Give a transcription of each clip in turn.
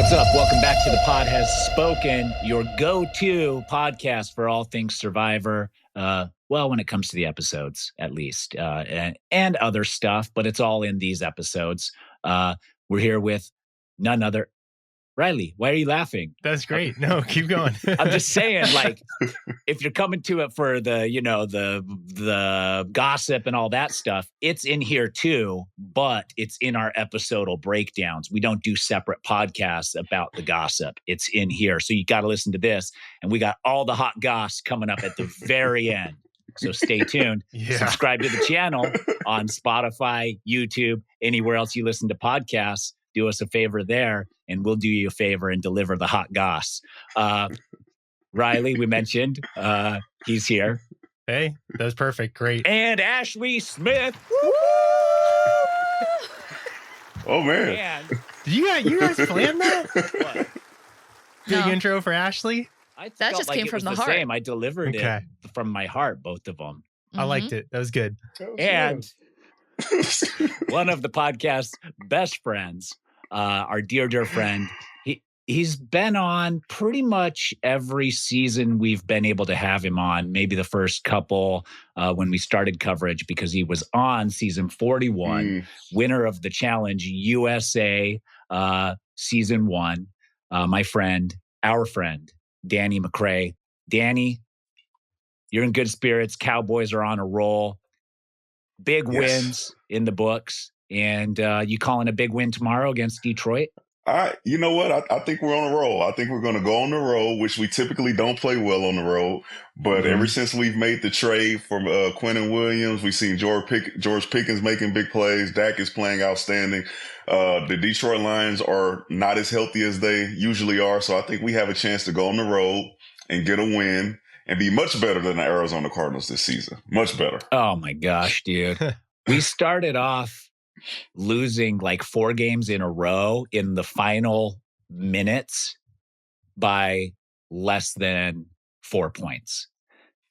What's up? Welcome back to The Pod Has Spoken, your go-to podcast for all things Survivor. Well, when it comes to the episodes, at least, and other stuff, but it's all in these episodes. We're here with none other. Riley, why are you laughing? That's great. No, keep going. I'm just saying, like, if you're coming to it for the, the gossip and all that stuff, it's in here too, but it's in our episodal breakdowns. We don't do separate podcasts about the gossip. It's in here. So you got to listen to this. And we got all the hot goss coming up at the very end. So stay tuned. Yeah. Subscribe to the channel on Spotify, YouTube, anywhere else you listen to podcasts. Do us a favor there, and we'll do you a favor and deliver the hot goss. Riley, we mentioned, he's here. Hey, that was perfect. Great. And Ashleigh Smith. Oh, man. And Did you guys plan that? what? Big No. intro for Ashleigh? I That felt just like came it from was the the heart. same. I delivered Okay. it from my heart, both of them. I liked it. That was good. And one of the podcast's best friends, our dear friend, he's been on pretty much every season we've been able to have him on. Maybe the first couple when we started coverage, because he was on season 41, winner of the Challenge USA season 1. My friend, our friend, Danny McCray. Danny, you're in good spirits. Cowboys are on a roll. Big wins in the books. And you calling a big win tomorrow against Detroit? You know what? I think we're on a roll. I think we're going to go on the road, which we typically don't play well on the road. But ever since we've made the trade from Quinnen Williams, we've seen George Pickens making big plays. Dak is playing outstanding. The Detroit Lions are not as healthy as they usually are. So I think we have a chance to go on the road and get a win and be much better than the Arizona Cardinals this season. Much better. Oh, my gosh, dude. We started off losing like 4 games in a row in the final minutes by less than 4 points.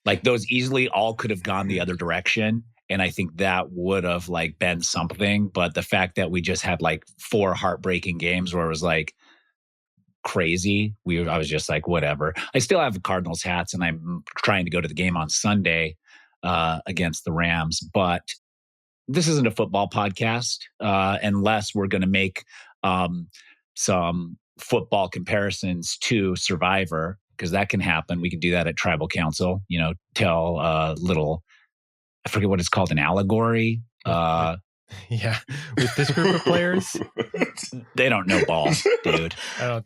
Like those easily all could have gone the other direction. And I think that would have like been something. But the fact that we just had like 4 heartbreaking games where it was like crazy, I was just like, whatever. I still have the Cardinals hats and I'm trying to go to the game on Sunday against the Rams. But this isn't a football podcast unless we're going to make some football comparisons to Survivor, because that can happen. We can do that at Tribal Council, tell a little, I forget what it's called, an allegory. Yeah. With this group of players? They don't know ball, dude.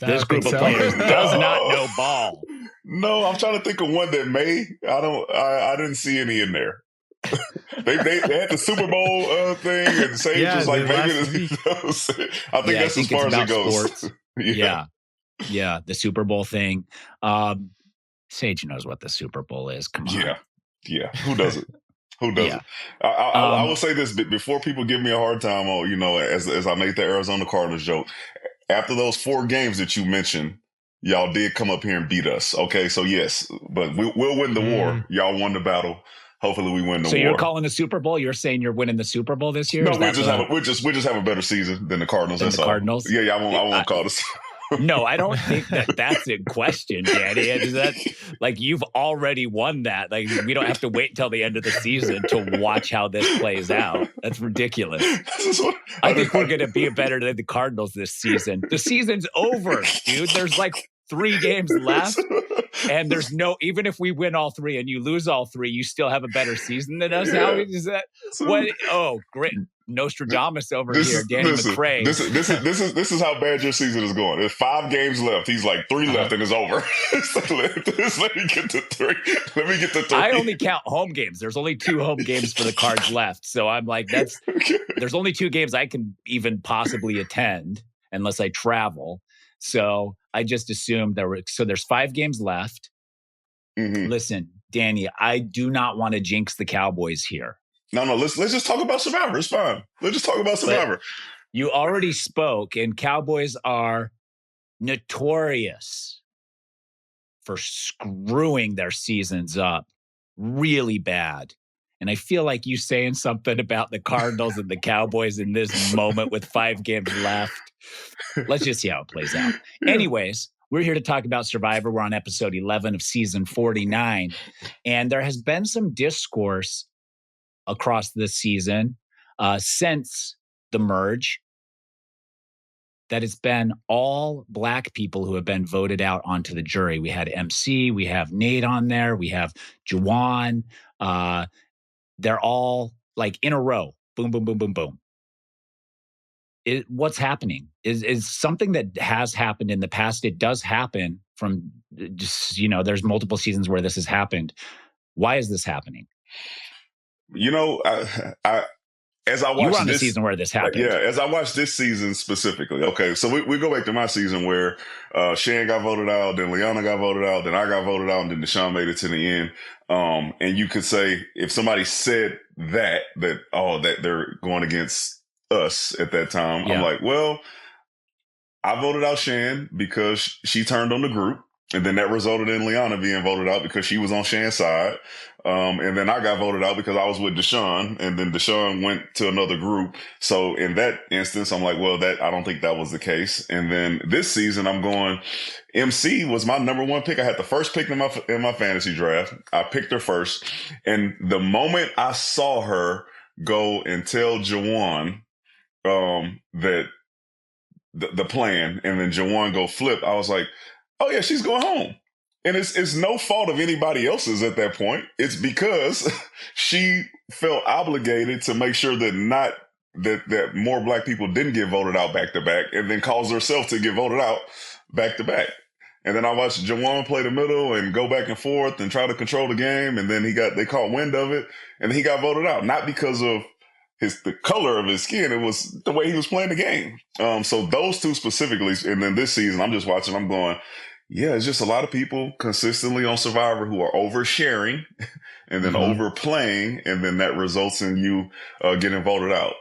This group of so. players does not know ball. No, I'm trying to think of one that may. I didn't see any in there. they had the Super Bowl thing, and Sage was like, maybe I think that's as far as it goes. Sports. Yeah, the Super Bowl thing. Sage knows what the Super Bowl is. Come on. Yeah. Who doesn't? Who doesn't? Yeah. I will say this before people give me a hard time on, as I make the Arizona Cardinals joke. After those 4 games that you mentioned, y'all did come up here and beat us. Okay, so yes, but we'll win the war. Y'all won the battle. Hopefully we win the war. So you're calling the Super Bowl? You're saying you're winning the Super Bowl this year? No, we just have a better season than the Cardinals. That's all. Cardinals? Yeah, I won't call this. No, I don't think that's in question, Danny. Is that like you've already won that? Like we don't have to wait till the end of the season to watch how this plays out. That's ridiculous. I think we're going to be better than the Cardinals this season. The season's over, dude. There's like 3 games left. And there's even if we win all 3 and you lose all 3, you still have a better season than us. How is that? What? Oh, great. Nostradamus over here, Danny McCray. This is how bad your season is going. There's 5 games left. He's like 3 left and it's over. Let me get to 3. I only count home games. There's only 2 home games for the Cards left. So I'm like, there's only 2 games I can even possibly attend unless I travel. So I just assumed there's 5 games left. Mm-hmm. Listen, Danny, I do not want to jinx the Cowboys here. No, let's just talk about Survivor. It's fine. Let's just talk about Survivor. But you already spoke, and Cowboys are notorious for screwing their seasons up really bad. And I feel like you saying something about the Cardinals and the Cowboys in this moment with 5 games left. Let's just see how it plays out. Yeah. Anyways, we're here to talk about Survivor. We're on episode 11 of season 49. And there has been some discourse across this season since the merge that it's been all Black people who have been voted out onto the jury. We had MC, we have Nate on there, we have Juwan. They're all like in a row. Boom, boom, boom, boom, boom. What's happening is something that has happened in the past. It does happen from just, there's multiple seasons where this has happened. Why is this happening? As I watched you were on the season where this happened. Yeah, as I watched this season specifically. Okay, so we go back to my season where Shane got voted out, then Liana got voted out, then I got voted out, and then Deshaun made it to the end. And you could say if somebody said that they're going against us at that time, I'm like, well, I voted out Shan because she turned on the group. And then that resulted in Liana being voted out because she was on Shan's side. And then I got voted out because I was with Deshaun, and then Deshaun went to another group. So in that instance, I'm like, well, I don't think that was the case. And then this season I'm going, MC was my number one pick. I had the first pick in my fantasy draft. I picked her first. And the moment I saw her go and tell Juwan, that the plan, and then Juwan go flip, I was like, oh yeah, she's going home. And it's no fault of anybody else's at that point. It's because she felt obligated to make sure that more Black people didn't get voted out back to back, and then caused herself to get voted out back to back. And then I watched Juwan play the middle and go back and forth and try to control the game. And then they caught wind of it, and he got voted out, not because of the color of his skin. It was the way he was playing the game. So those two specifically. And then this season, I'm just watching, I'm going, yeah, it's just a lot of people consistently on Survivor who are oversharing and then overplaying, and then that results in you getting voted out.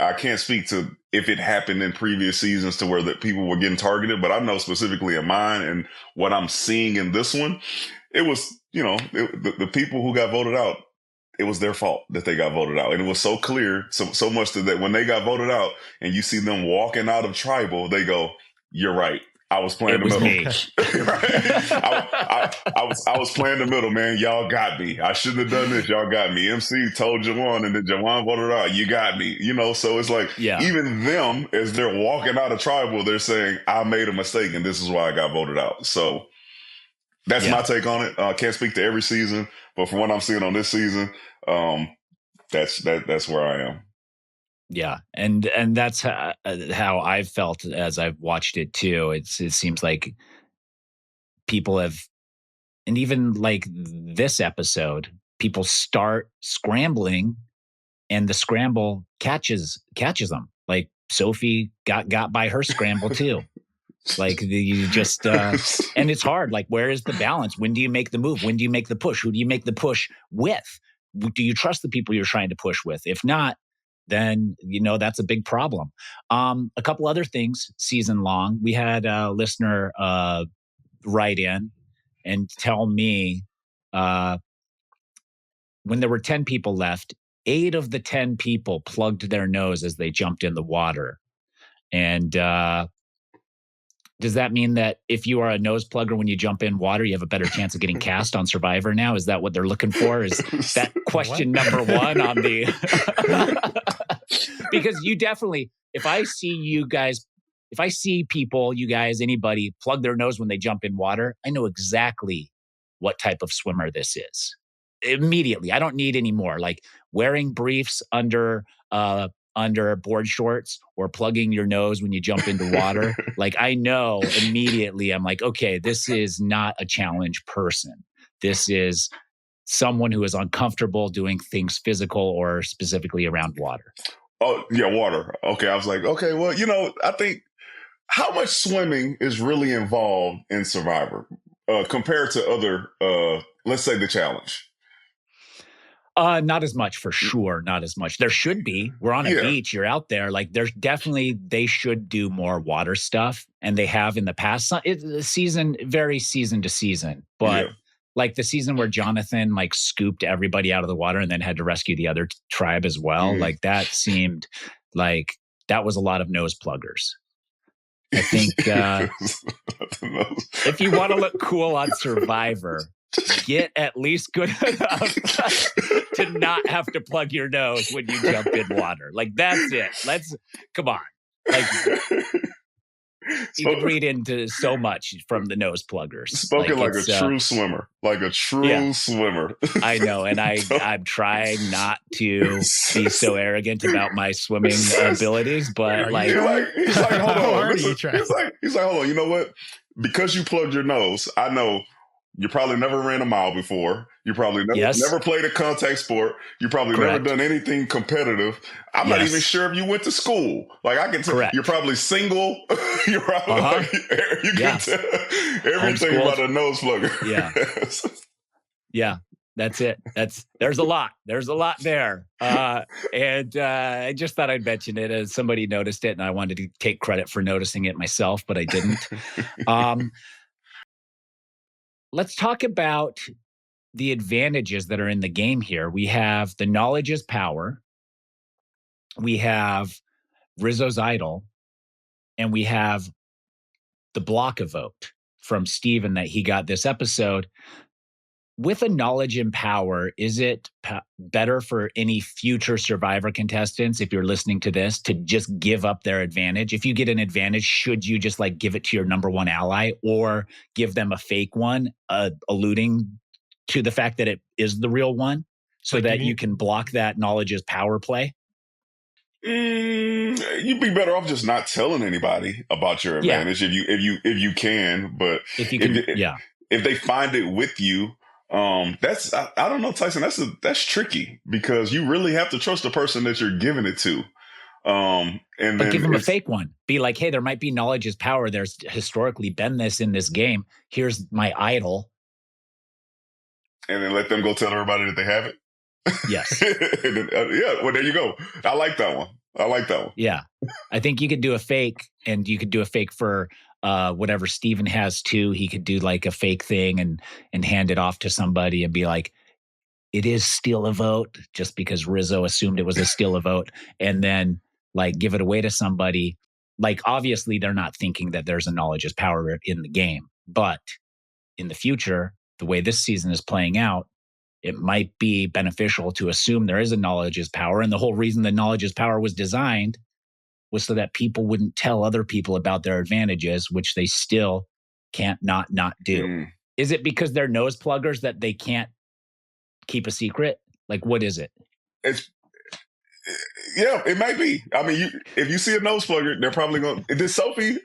I can't speak to if it happened in previous seasons to where that people were getting targeted, but I know specifically in mine and what I'm seeing in this one, it was, the people who got voted out, it was their fault that they got voted out. And it was so clear, so much that when they got voted out and you see them walking out of Tribal, they go, you're right. I was playing the middle. Right? I was playing the middle, man. Y'all got me. I shouldn't have done this. Y'all got me. MC told Juwan, and then Juwan voted out. You got me. So it's like, even them, as they're walking out of Tribal, they're saying, I made a mistake, and this is why I got voted out. So that's my take on it. Can't speak to every season, but from what I'm seeing on this season, that's where I am. Yeah, and that's how I've felt as I've watched it too. It seems like people have, and even like this episode, people start scrambling, and the scramble catches them. Like Sophie got by her scramble too. Like you just, and it's hard. Like, where is the balance? When do you make the move? When do you make the push? Who do you make the push with? Do you trust the people you're trying to push with? If not, then, that's a big problem. A couple other things season long. We had a listener write in and tell me when there were 10 people left, 8 of the 10 people plugged their nose as they jumped in the water. And does that mean that if you are a nose plugger when you jump in water, you have a better chance of getting cast on Survivor now? Is that what they're looking for? Is that question number one on the... Because you definitely, if I see people, you guys, anybody plug their nose when they jump in water, I know exactly what type of swimmer this is. Immediately. I don't need any more. Like wearing briefs under board shorts or plugging your nose when you jump into water. Like I know immediately, I'm like, okay, this is not a challenge person. This is someone who is uncomfortable doing things physical or specifically around water. Oh, yeah, water. Okay, I was like, okay, well, I think how much swimming is really involved in Survivor compared to other, let's say, the challenge? Not as much, for sure. Not as much. There should be. We're on a beach. You're out there. Like, there's definitely, they should do more water stuff, and they have in the past. It's season to season, but Like the season where Jonathan like scooped everybody out of the water and then had to rescue the other tribe as well. Like that seemed like that was a lot of nose pluggers. I think if you want to look cool on Survivor, get at least good enough to not have to plug your nose when you jump in water. Like that's it. Come on. Like you can read into so much from the nose pluggers. Spoken like a true swimmer. Like a true swimmer. I know. And I'm trying not to be so arrogant about my swimming abilities, but he's like, hold on. He's like, hold on. You know what? Because you plugged your nose, I know you probably never ran a mile before. You probably never played a contact sport. You probably never done anything competitive. I'm not even sure if you went to school. Like I can tell you're probably single. You're probably you can tell everything about a nose plugger. Yeah. Yeah. That's it. There's a lot. There's a lot there. And I just thought I'd mention it as somebody noticed it and I wanted to take credit for noticing it myself, but I didn't. Let's talk about the advantages that are in the game here. We have the knowledge is power. We have Rizzo's idol. And we have the block a vote from Steven that he got this episode. With a knowledge and power, is it better for any future Survivor contestants, if you're listening to this, to just give up their advantage? If you get an advantage, should you just like give it to your number one ally or give them a fake one, alluding to the fact that it is the real one so that you can block that knowledge is power play? You'd be better off just not telling anybody about your advantage if you can. But if they find it with you, that's I don't know, Tyson. That's tricky because you really have to trust the person that you're giving it to. But then give them a fake one. Be like, hey, there might be knowledge is power. There's historically been this in this game. Here's my idol. And then let them go tell everybody that they have it. Yes. Then, well, there you go. I like that one. Yeah. I think you could do a fake, and you could do a fake for whatever Steven has too. He could do like a fake thing and hand it off to somebody and be like, it is steal a vote, just because Rizzo assumed it was a steal a vote, and then like give it away to somebody. Like obviously they're not thinking that there's a knowledge is power in the game, but in the future, the way this season is playing out, it might be beneficial to assume there is a knowledge is power. And the whole reason the knowledge is power was designed was so that people wouldn't tell other people about their advantages, which they still can't not do. Is it because they're nose pluggers that they can't keep a secret? Like, what is it? Yeah, it might be. I mean, if you see a nose plugger, they're probably going to... Did Sophie,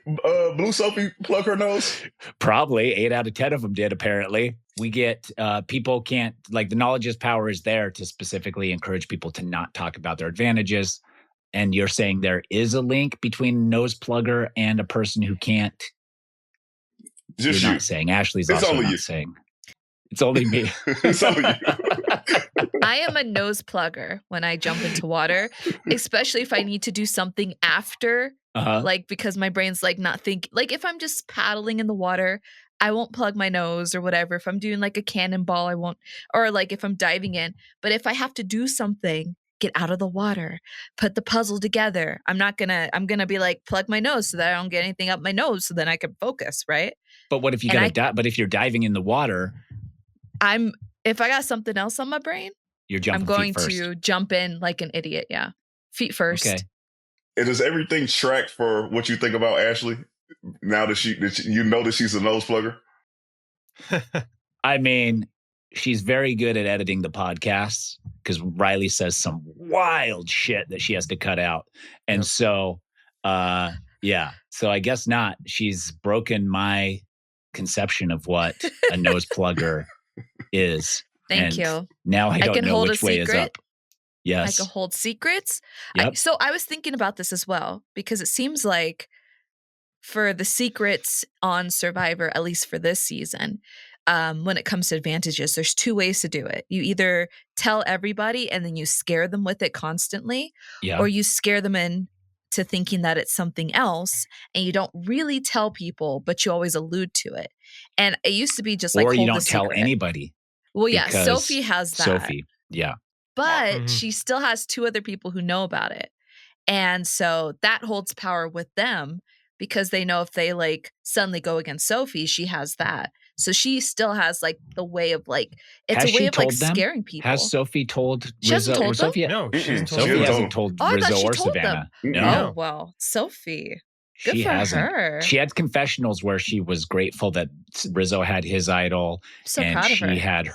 Blue Sophie, plug her nose? Probably. 8 out of 10 of them did, apparently. We get... people can't... Like, the knowledge is power is there to specifically encourage people to not talk about their advantages. And you're saying there is a link between nose plugger and a person who can't... Just you're you. not saying. Ashley's also only not you. saying. It's only me. It's only you. I am a nose plugger when I jump into water, especially if I need to do something after, like because my brain's like not thinking. Like if I'm just paddling in the water, I won't plug my nose or whatever. If I'm doing like a cannonball, I won't. Or like if I'm diving in. But if I have to do something, get out of the water, put the puzzle together, I'm gonna be like plug my nose so that I don't get anything up my nose, so then I can focus, right? But what if you But if you're diving in the water, if I got something else on my brain, you're jumping. I'm going feet first. to jump in like an idiot. Yeah, feet first. Okay. And does everything track for what you think about Ashleigh now that you know that she's a nose plugger? I mean, she's very good at editing the podcasts because Riley says some wild shit that she has to cut out. And so, yeah. So I guess not. She's broken my conception of what a nose plugger is. Thank you. Now I don't know which way is up. Yes. I can hold secrets. Yep. So I was thinking about this as well, because it seems like for the secrets on Survivor, at least for this season, when it comes to advantages, there's 2 ways to do it. You either tell everybody and then you scare them with it constantly, or you scare them in to thinking that it's something else, and you don't really tell people, but you always allude to it. And it used to be just like, or you hold don't the tell secret. anybody. Well, yeah, because Sophie has that. Sophie, yeah. But she still has 2 other people who know about it. And so that holds power with them because they know if they like suddenly go against Sophie, she has that. So she still has like the way of like, it's Has a way she of like told them? scaring people. Has Sophie told She hasn't Rizzo? told them? Sophie, No, she hasn't told Sophie hasn't hasn't told told Oh, I thought Rizzo she or told Savannah. them. No, Oh, well, Sophie. Good she for hasn't. her. She had confessionals where she was grateful that Rizzo had his idol, So and proud of she her. had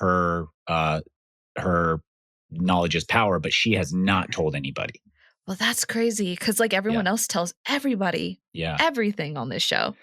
her knowledge is power, but she has not told anybody. Well, that's crazy because like everyone else tells everybody everything on this show.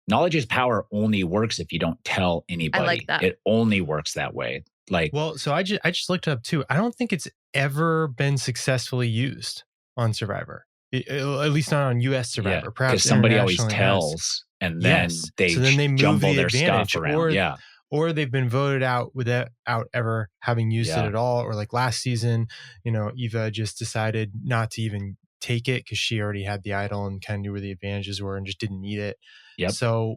Knowledge is power only works if you don't tell anybody. I like that. It only works that way. Like, well, so I just looked it up too. I don't think it's ever been successfully used on Survivor. At least not on US Survivor. Perhaps because somebody always internationally tells, and then they move jumble the their advantage, stuff around. or they've been voted out without ever having used it at all. Or like last season, Eva just decided not to even take it because she already had the idol and kind of knew where the advantages were and just didn't need it. Yep. So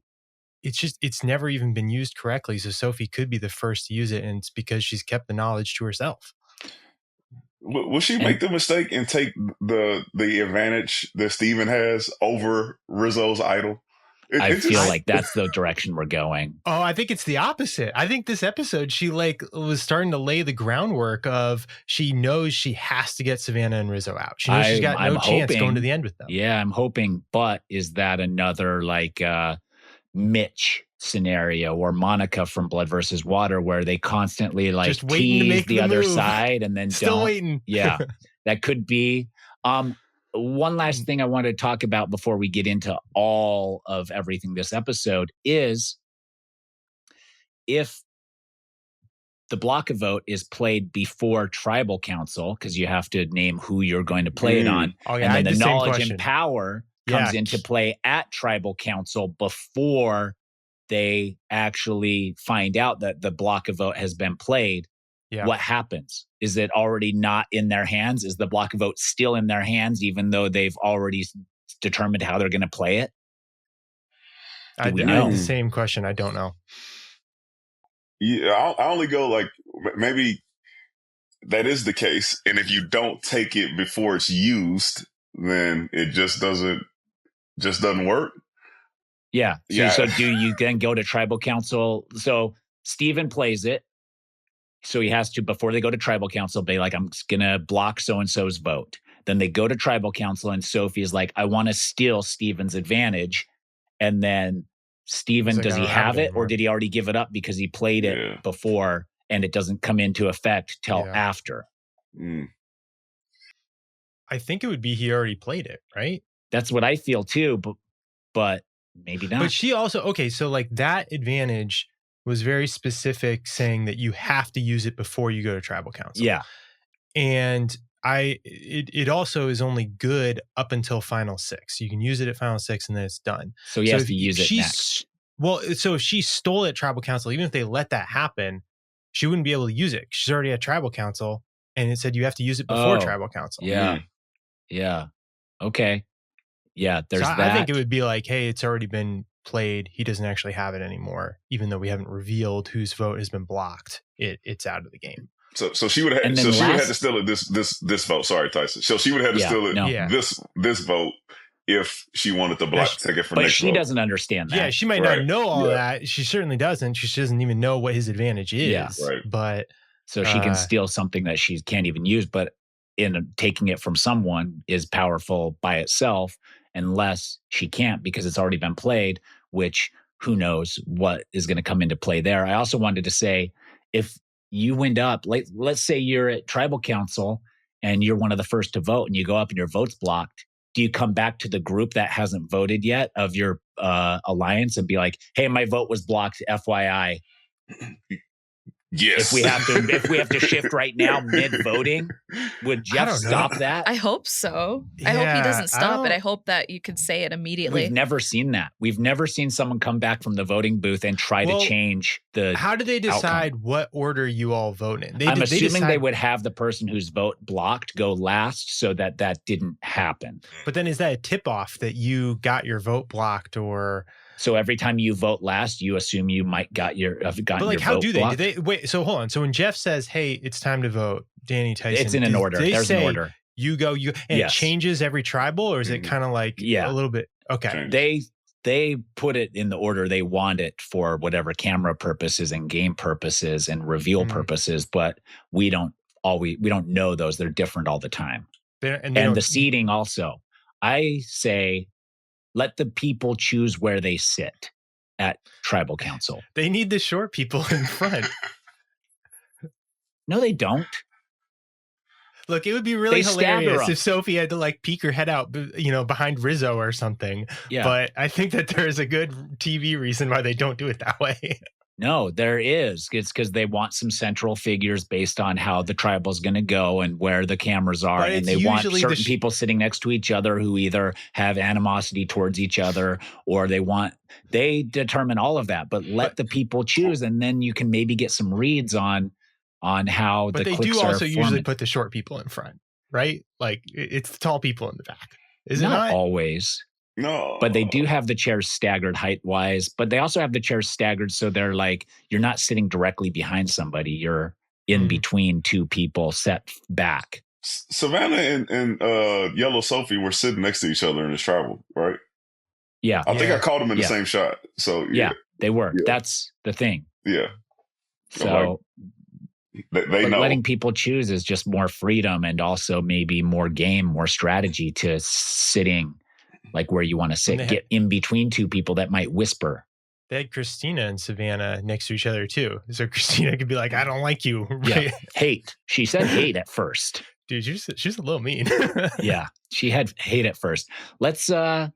it's never even been used correctly. So Sophie could be the first to use it, and it's because she's kept the knowledge to herself. Will she make the mistake and take the advantage that Steven has over Rizzo's idol? I feel like that's the direction we're going. Oh, I think it's the opposite. I think this episode, she was starting to lay the groundwork of she knows she has to get Savannah and Rizzo out. She knows she's got no chance going to the end with them. Yeah, I'm hoping. But is that another like Mitch scenario or Monica from Blood versus Water where they constantly like just waiting to make the other side and then still waiting? Yeah, that could be. One last thing I want to talk about before we get into all of everything this episode is if the block a vote is played before tribal council, because you have to name who you're going to play it on. Oh, yeah, and then the knowledge and power comes into play at tribal council before they actually find out that the block a vote has been played. Yeah. What happens? Is it already not in their hands? Is the block vote still in their hands, even though they've already determined how they're going to play it? I know the same question. I don't know. Yeah, I only go like maybe that is the case, and if you don't take it before it's used, then it just doesn't work. Yeah. So do you then go to tribal council? So Steven plays it. So he has to, before they go to tribal council, be like, I'm going to block so-and-so's vote. Then they go to tribal council and Sophie is like, I want to steal Steven's advantage. And then Steven, does he have it or did he already give it up because he played it before and it doesn't come into effect till after? I think it would be he already played it, right? That's what I feel too, but maybe not. But she also, so like that advantage was very specific, saying that you have to use it before you go to tribal council. Yeah. And it also is only good up until final 6. You can use it at final 6 and then it's done. So he has to use it next. Well, so if she stole it at tribal council, even if they let that happen, she wouldn't be able to use it. She's already at tribal council and it said you have to use it before tribal council. Yeah. Yeah. Okay. Yeah. There's that. I think it would be like, hey, it's already been played. He doesn't actually have it anymore, even though we haven't revealed whose vote has been blocked. It's out of the game. So she would have. So she would have to steal it. This vote. Sorry, Tyson. So she would have to steal it. This vote if she wanted to block take it for next. But she doesn't understand that. Yeah, she might not know all that. She certainly doesn't. She doesn't even know what his advantage is. Yeah. But so she can steal something that she can't even use. But in taking it from someone is powerful by itself. Unless she can't because it's already been played, which who knows what is going to come into play there. I also wanted to say, if you wind up, let's say you're at tribal council and you're one of the first to vote and you go up and your vote's blocked, do you come back to the group that hasn't voted yet of your alliance and be like, hey, my vote was blocked, FYI? Yes. If we have to shift right now mid voting, would Jeff stop that? I hope so. Yeah, I hope he doesn't stop it. I hope that you could say it immediately. We've never seen that. We've never seen someone come back from the voting booth and try to change the How do they decide outcome. What order you all vote in? I'm assuming they would have the person whose vote blocked go last so that didn't happen. But then is that a tip-off that you got your vote blocked, or... So every time you vote last, you assume you might have gotten your vote blocked? But like, how do they? Do they wait? So hold on. So when Jeff says, "Hey, it's time to vote," Danny Tyson, it's in an order. There's an order. You go. And it changes every tribal, or is it kind of like a little bit? Okay. They put it in the order they want it for whatever camera purposes and game purposes and reveal purposes, but we don't know those. They're different all the time. And the seating also. I say, let the people choose where they sit at tribal council. They need the short people in front. No, they don't. Look, it would be really hilarious if Sophie had to like peek her head out, behind Rizzo or something. Yeah. But I think that there's a good TV reason why they don't do it that way. No, there is. It's because they want some central figures based on how the tribal is going to go and where the cameras are. And they want certain people sitting next to each other who either have animosity towards each other or they determine all of that. But let the people choose, and then you can maybe get some reads on how the clicks are. But they do also usually put the short people in front, right? Like it's the tall people in the back. Is it not always? No. But they do have the chairs staggered height-wise, but they also have the chairs staggered so they're like, you're not sitting directly behind somebody. You're in between two people set back. Savannah and Yellow Sophie were sitting next to each other in this travel, right? Yeah. I think I caught them in the same shot. So yeah they were. Yeah. That's the thing. Yeah. So they know. Letting people choose is just more freedom and also maybe more game, more strategy to sitting like where you want to sit, get in between two people that might whisper. They had Christina and Savannah next to each other too. So Christina could be like, I don't like you. Right? Yeah. Hate. She said hate at first. Dude, she's a little mean. Yeah. She had hate at first. Let's get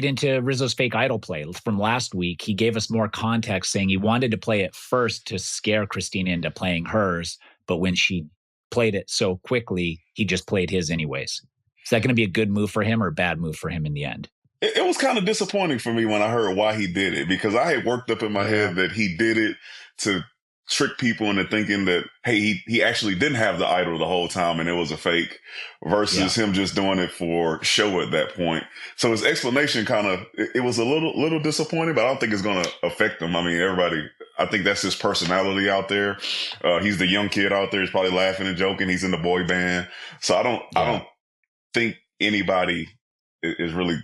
into Rizzo's fake idol play from last week. He gave us more context saying he wanted to play it first to scare Christina into playing hers. But when she played it so quickly, he just played his anyways. Is that going to be a good move for him or a bad move for him in the end? It was kind of disappointing for me when I heard why he did it, because I had worked up in my head that he did it to trick people into thinking that, hey, he actually didn't have the idol the whole time and it was a fake versus him just doing it for show at that point. So his explanation it was a little disappointing, but I don't think it's going to affect him. I mean, I think that's his personality out there. He's the young kid out there. He's probably laughing and joking. He's in the boy band. So I don't think anybody is really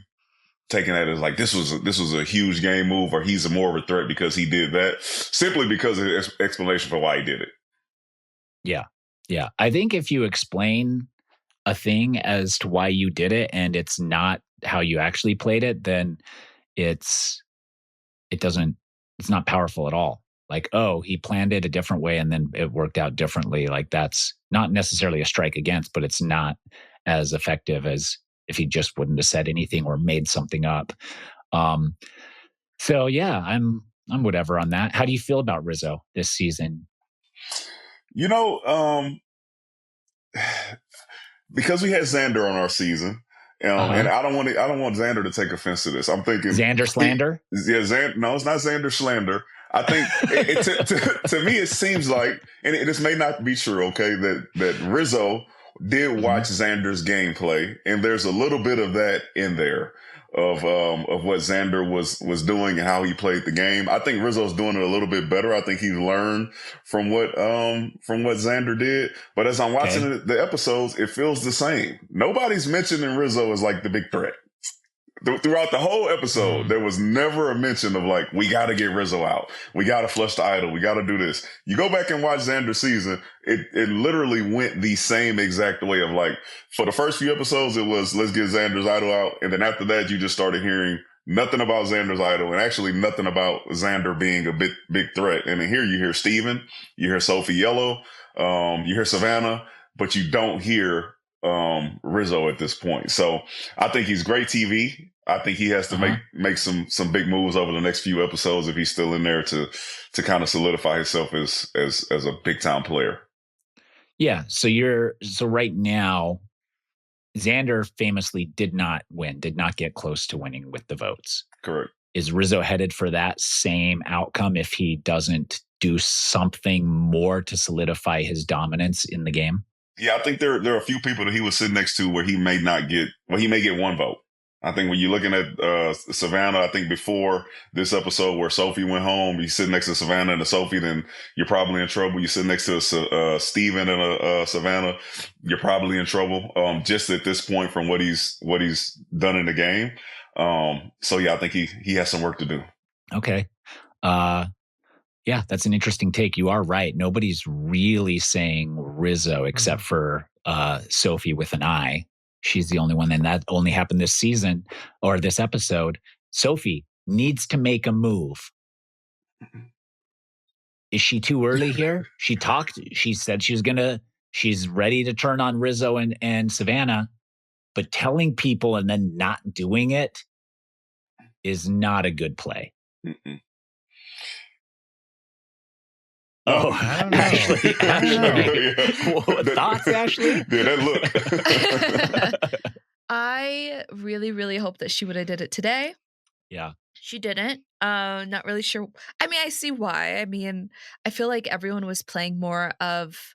taking that as like this was a huge game move or he's more of a threat because he did that, simply because of his explanation for why he did it. Yeah. I think if you explain a thing as to why you did it and it's not how you actually played it, then it's not powerful at all. Like, oh, he planned it a different way and then it worked out differently. Like that's not necessarily a strike against, but it's not as effective as if he just wouldn't have said anything or made something up. So yeah, I'm whatever on that. How do you feel about Rizzo this season? Because we had Xander on our season, and I don't want Xander to take offense to this. I'm thinking Xander slander. No, it's not Xander slander. I think to me it seems like, and this may not be true. Okay, that Rizzo did watch Xander's gameplay, and there's a little bit of that in there of what Xander was doing and how he played the game. I think Rizzo's doing it a little bit better. I think he's learned from what Xander did. But as I'm watching the episodes, it feels the same. Nobody's mentioning Rizzo as like the big threat. Throughout the whole episode, there was never a mention of like, we got to get Rizzo out. We got to flush the idol. We got to do this. You go back and watch Xander's season. It literally went the same exact way of like, for the first few episodes, it was, let's get Xander's idol out. And then after that, you just started hearing nothing about Xander's idol and actually nothing about Xander being a big threat. And then here you hear Steven, you hear Sophie Yellow, you hear Savannah, but you don't hear Rizzo at this point. So I think he's great TV. I think he has to make some big moves over the next few episodes if he's still in there to kind of solidify himself as a big time player. Yeah. So right now, Xander famously did not get close to winning with the votes. Correct. Is Rizzo headed for that same outcome if he doesn't do something more to solidify his dominance in the game? Yeah, I think there are a few people that he was sitting next to where he may get one vote. I think when you're looking at Savannah, I think before this episode where Sophie went home, you sit next to Savannah and a Sophie, then you're probably in trouble. You sit next to Steven and a Savannah, you're probably in trouble. Just at this point from what he's done in the game. So yeah, I think he has some work to do. Okay. Yeah, that's an interesting take. You are right. Nobody's really saying Rizzo except for Sophie with an I. She's the only one, and that only happened this season or this episode. Sophie needs to make a move. Is she too early here? She said she's ready to turn on Rizzo and Savannah, but telling people and then not doing it is not a good play. Mm-mm. Oh, I don't know. Ashley. Thoughts, Ashley? Yeah, that look. I really, really hope that she would have did it today. Yeah. She didn't. Not really sure. I mean, I see why. I mean, I feel like everyone was playing more of,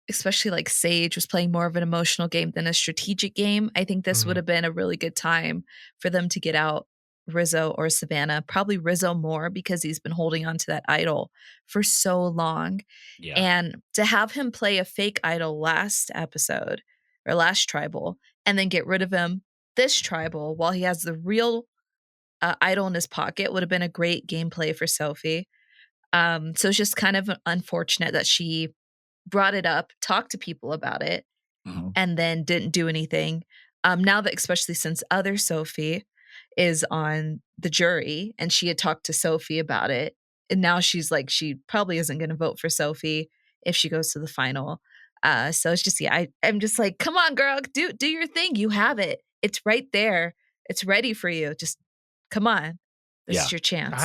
especially like Sage was playing more of an emotional game than a strategic game. I think this would have been a really good time for them to get out Rizzo or Savannah, probably Rizzo more because he's been holding on to that idol for so long. Yeah. And to have him play a fake idol last episode or last tribal and then get rid of him this tribal while he has the real idol in his pocket would have been a great gameplay for Sophie. So it's just kind of unfortunate that she brought it up, talked to people about it, and then didn't do anything. Now that, especially since other Sophie is on the jury and she had talked to Sophie about it, and now she's like, she probably isn't going to vote for Sophie if she goes to the final. So it's just, yeah, I'm just like, come on, girl, do your thing. You have it. It's right there. It's ready for you. Just come on. This is your chance.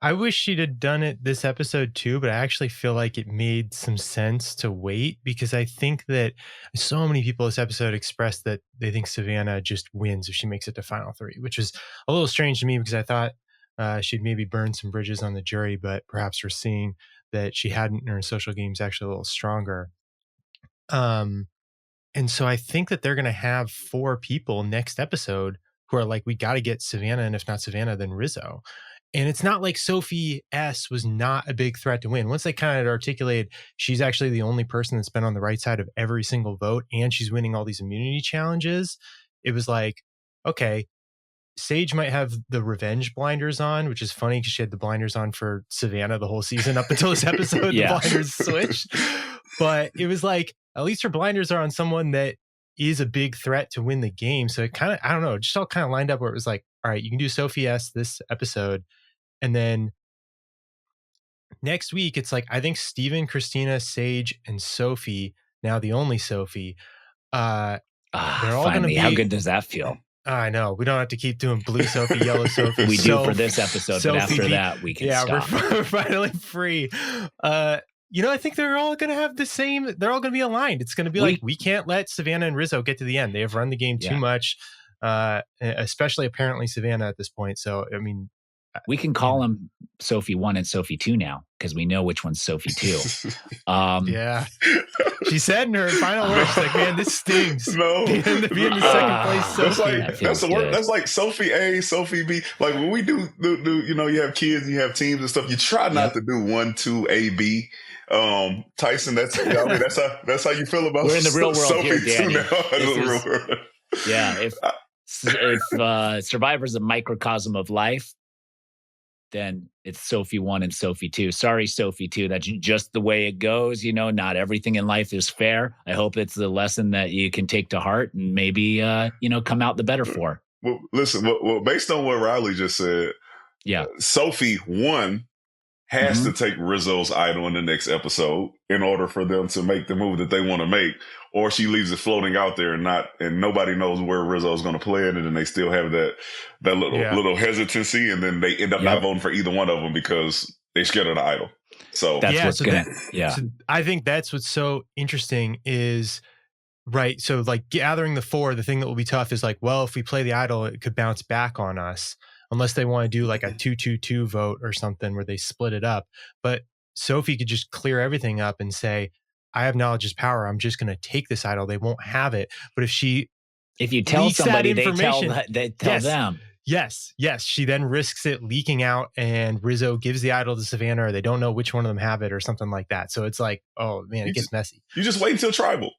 I wish she'd have done it this episode too, but I actually feel like it made some sense to wait because I think that so many people this episode expressed that they think Savannah just wins if she makes it to final three, which was a little strange to me because I thought she'd maybe burn some bridges on the jury, but perhaps we're seeing that she hadn't in her social games actually a little stronger. And so I think that they're going to have 4 people next episode who are like, we got to get Savannah, and if not Savannah, then Rizzo. And it's not like Sophie S was not a big threat to win. Once they kind of articulated she's actually the only person that's been on the right side of every single vote and she's winning all these immunity challenges, it was like, okay, Sage might have the revenge blinders on, which is funny because she had the blinders on for Savannah the whole season up until this episode. The blinders switched. But it was like, at least her blinders are on someone that is a big threat to win the game. So it kind of, I don't know, it just all kind of lined up where it was like, all right, you can do Sophie S this episode. And then next week, it's like, I think Steven, Christina, Sage, and Sophie, now the only Sophie, they're all going to be... How good does that feel? I know. We don't have to keep doing blue Sophie, yellow Sophie. We do for this episode, Sophie, but after that, we can stop. We're finally free. I think they're all going to have the same... They're all going to be aligned. It's going to be like, we can't let Savannah and Rizzo get to the end. They have run the game too much, especially apparently Savannah at this point. So, I mean... We can call them Sophie 1 and Sophie 2 now because we know which one's Sophie 2. Yeah. She said in her final words, she's like, man, this stings. No. Being the second place Sophie. That's the work. That's like Sophie A, Sophie B. Like when we do you have kids and you have teams and stuff, you try not to do 1, 2, A, B. Tyson, that's how you feel about We're in the real world Sophie here, Danny. Yeah. If Survivor's a microcosm of life, then it's Sophie 1 and Sophie 2. Sorry, Sophie 2. That's just the way it goes. Not everything in life is fair. I hope it's the lesson that you can take to heart and maybe, come out the better for. Well, listen, based on what Riley just said, yeah, Sophie 1 has to take Rizzo's idol in the next episode in order for them to make the move that they want to make, or she leaves it floating out there and nobody knows where Rizzo's going to play it, and then they still have that little hesitancy, and then they end up not voting for either one of them because they're scared of the idol. So that's what's gonna. So I think that's what's so interesting is. Right. So like gathering the 4, the thing that will be tough is like, well, if we play the idol, it could bounce back on us unless they want to do like a 2-2-2 vote or something where they split it up. But Sophie could just clear everything up and say, I have knowledge is power. I'm just going to take this idol. They won't have it. But if you tell somebody, they tell them. Yes. She then risks it leaking out and Rizzo gives the idol to Savannah, or they don't know which one of them have it or something like that. So it's like, oh man, it gets messy. You just wait until tribal.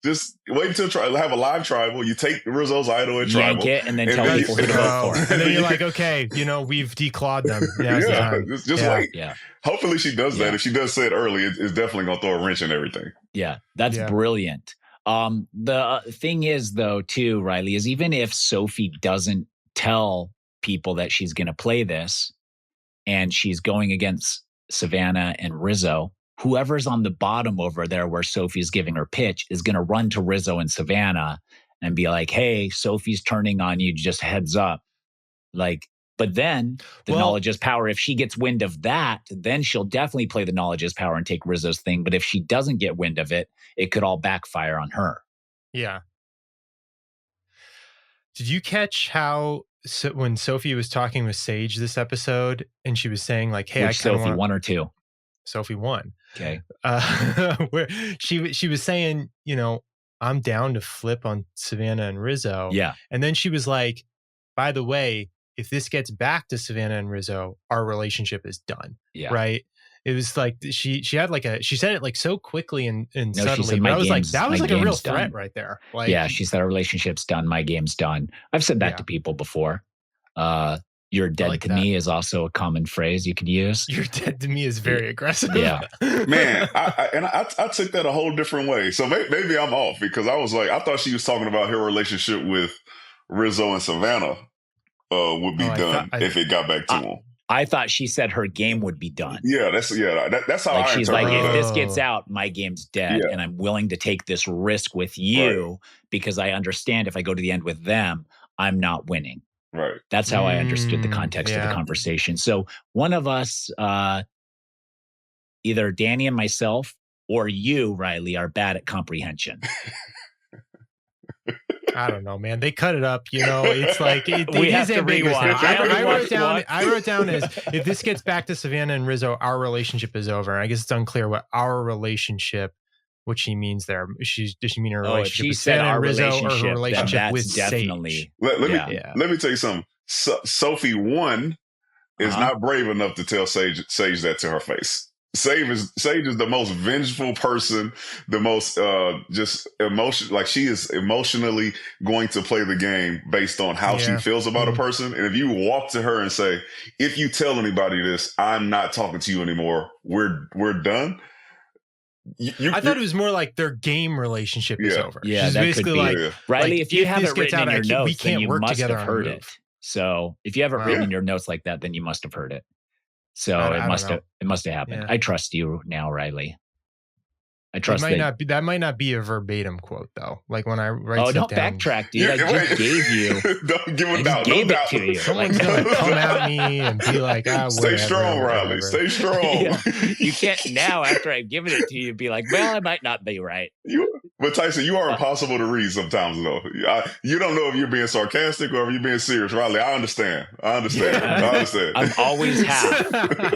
Just wait until have a live tribal. You take Rizzo's idol and tribal, and then tell people who to vote for. And then you're like, okay, we've declawed them. Now's the time. Just wait. Yeah. Hopefully she does that. If she does say it early, it's definitely going to throw a wrench in everything. Yeah, that's brilliant. The thing is, though, too, Riley, is even if Sophie doesn't tell people that she's going to play this, and she's going against Savannah and Rizzo, whoever's on the bottom over there where Sophie's giving her pitch is going to run to Rizzo and Savannah and be like, hey, Sophie's turning on you, just heads up. Like, but then the knowledge is power. If she gets wind of that, then she'll definitely play the knowledge is power and take Rizzo's thing. But if she doesn't get wind of it, it could all backfire on her. Yeah. Did you catch how when Sophie was talking with Sage this episode and she was saying like, hey, Sophie 1 or 2? Sophie 1. Okay. Where she was saying, I'm down to flip on Savannah and Rizzo. Yeah. And then she was like, by the way, if this gets back to Savannah and Rizzo, our relationship is done. Yeah. Right. It was like she had like she said it like so quickly and subtly. But I was like, that was like a real threat right there. Like, she said our relationship's done. My game's done. I've said that to people before. You're dead to me is also a common phrase you could use. You're dead to me is very aggressive. Yeah. Man, I took that a whole different way. So maybe I'm off because I was like, I thought she was talking about her relationship with Rizzo and Savannah would be done if it got back to him. I thought she said her game would be done. Yeah, that's how like I she's like, if this gets out, my game's dead, and I'm willing to take this risk with you because I understand if I go to the end with them, I'm not winning. Right. That's how I understood the context of the conversation. So one of us, either Danny and myself or you, Riley, are bad at comprehension. I don't know, man. They cut it up. It's like we have to rewatch. I wrote down as if this gets back to Savannah and Rizzo, our relationship is over. And I guess it's unclear what our relationship, what she means there. Does she mean her relationship with Savannah and Rizzo or her relationship with definitely Sage? Let me tell you something. Sophie 1 is not brave enough to tell Sage that to her face. Sage is the most vengeful person, the most just emotion. Like she is emotionally going to play the game based on how she feels about a person. And if you walk to her and say, "If you tell anybody this, I'm not talking to you anymore. We're done." I thought it was more like their game relationship is over. Yeah, she's that basically could be. like, Riley, if you have it written in your notes, we can't then you work must together have heard it. So if you have it written in your notes like that, then you must have heard it. So it must have happened. I trust you now, Riley. I trust that might not be a verbatim quote though. Like when I write stuff don't down, backtrack, dude. I just gave you. Don't give it out. Gave it to you. Someone's gonna come at me and be like, "Stay strong, Riley. Stay strong." You can't now after I've given it to you be like, "Well, I might not be right." But Tyson, you are impossible to read sometimes, though. You don't know if you're being sarcastic or if you're being serious, Riley. I understand. I'm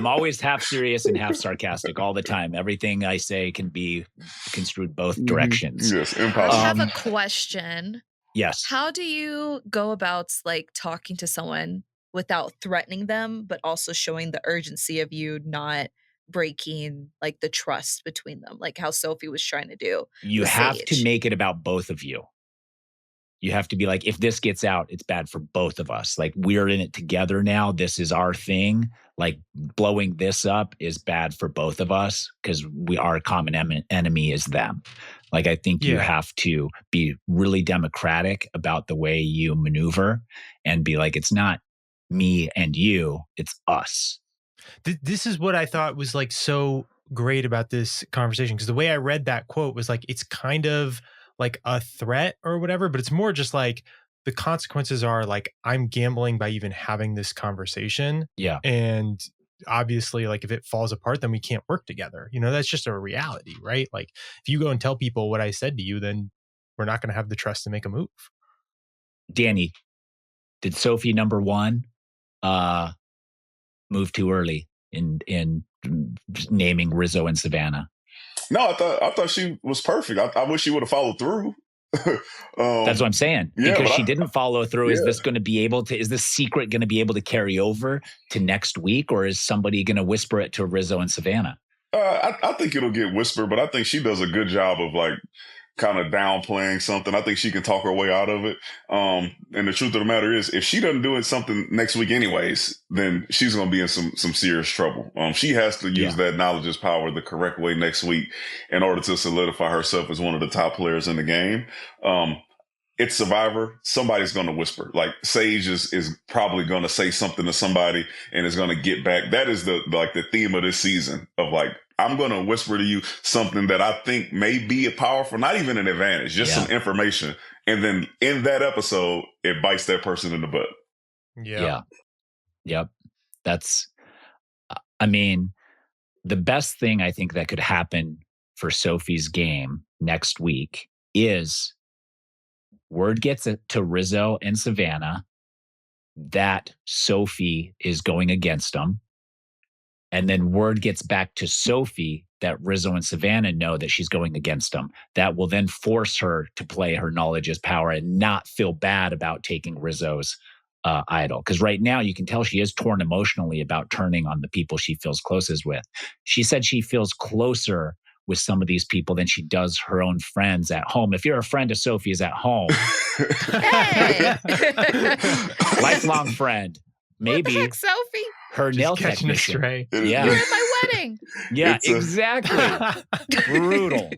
always half serious and half sarcastic all the time. Everything I say can be construed both directions. Yes, impossible. I have a question. Yes. How do you go about like talking to someone without threatening them, but also showing the urgency of you not breaking like the trust between them, like how Sophie was trying to do? You have to make it about both of you. You have to be like, if this gets out, it's bad for both of us. Like we're in it together now. This is our thing. Like blowing this up is bad for both of us because our common enemy is them. Like I think you have to be really democratic about the way you maneuver and be like, it's not me and you, it's us. This is what I thought was like so great about this conversation, because the way I read that quote was like, it's kind of like a threat or whatever, but it's more just like the consequences are like, I'm gambling by even having this conversation. Yeah. And obviously, like, if it falls apart, then we can't work together. That's just a reality, right? Like, if you go and tell people what I said to you, then we're not going to have the trust to make a move. Danny, did Sophie number 1 move too early in naming Rizzo and Savannah? No, I thought she was perfect. I wish she would have followed through. That's what I'm saying. Yeah, because she didn't follow through. Yeah. Is this secret going to be able to carry over to next week, or is somebody going to whisper it to Rizzo and Savannah? I think it'll get whispered, but I think she does a good job of like kind of downplaying something. I think she can talk her way out of it. And the truth of the matter is, if she doesn't do it something next week anyways, then she's going to be in some serious trouble. She has to use that knowledge as power the correct way next week in order to solidify herself as one of the top players in the game. It's Survivor. Somebody's going to whisper. Like Sage is probably going to say something to somebody and is going to get back. That is the theme of this season of like, I'm going to whisper to you something that I think may be a powerful, not even an advantage, just some information. And then in that episode, it bites that person in the butt. Yeah. Yep. That's, I mean, the best thing I think that could happen for Sophie's game next week is word gets to Rizzo and Savannah that Sophie is going against them. And then word gets back to Sophie that Rizzo and Savannah know that she's going against them. That will then force her to play her knowledge as power and not feel bad about taking Rizzo's idol. Because right now you can tell she is torn emotionally about turning on the people she feels closest with. She said she feels closer with some of these people than she does her own friends at home. If you're a friend of Sophie's at home, lifelong friend, maybe. What the heck, Sophie? Her nail technician. Yeah. You're at my wedding. Yeah, exactly. Brutal.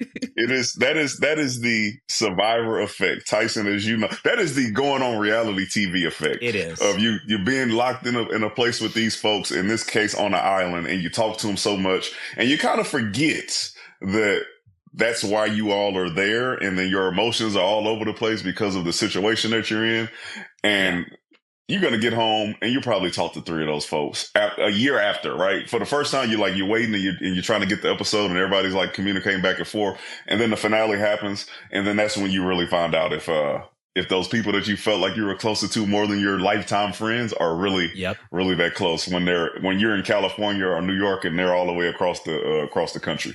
That is the Survivor effect. Tyson, as you know, that is the going on reality TV effect. It is. Of you're being locked in a place with these folks, in this case on an island, and you talk to them so much, and you kind of forget that that's why you all are there, and then your emotions are all over the place because of the situation that you're in. And you're going to get home and you probably talk to 3 of those folks a year after, right? For the first time, you're waiting and you're trying to get the episode and everybody's like communicating back and forth. And then the finale happens. And then that's when you really find out if those people that you felt like you were closer to more than your lifetime friends are really that close when you're in California or New York and they're all the way across the country.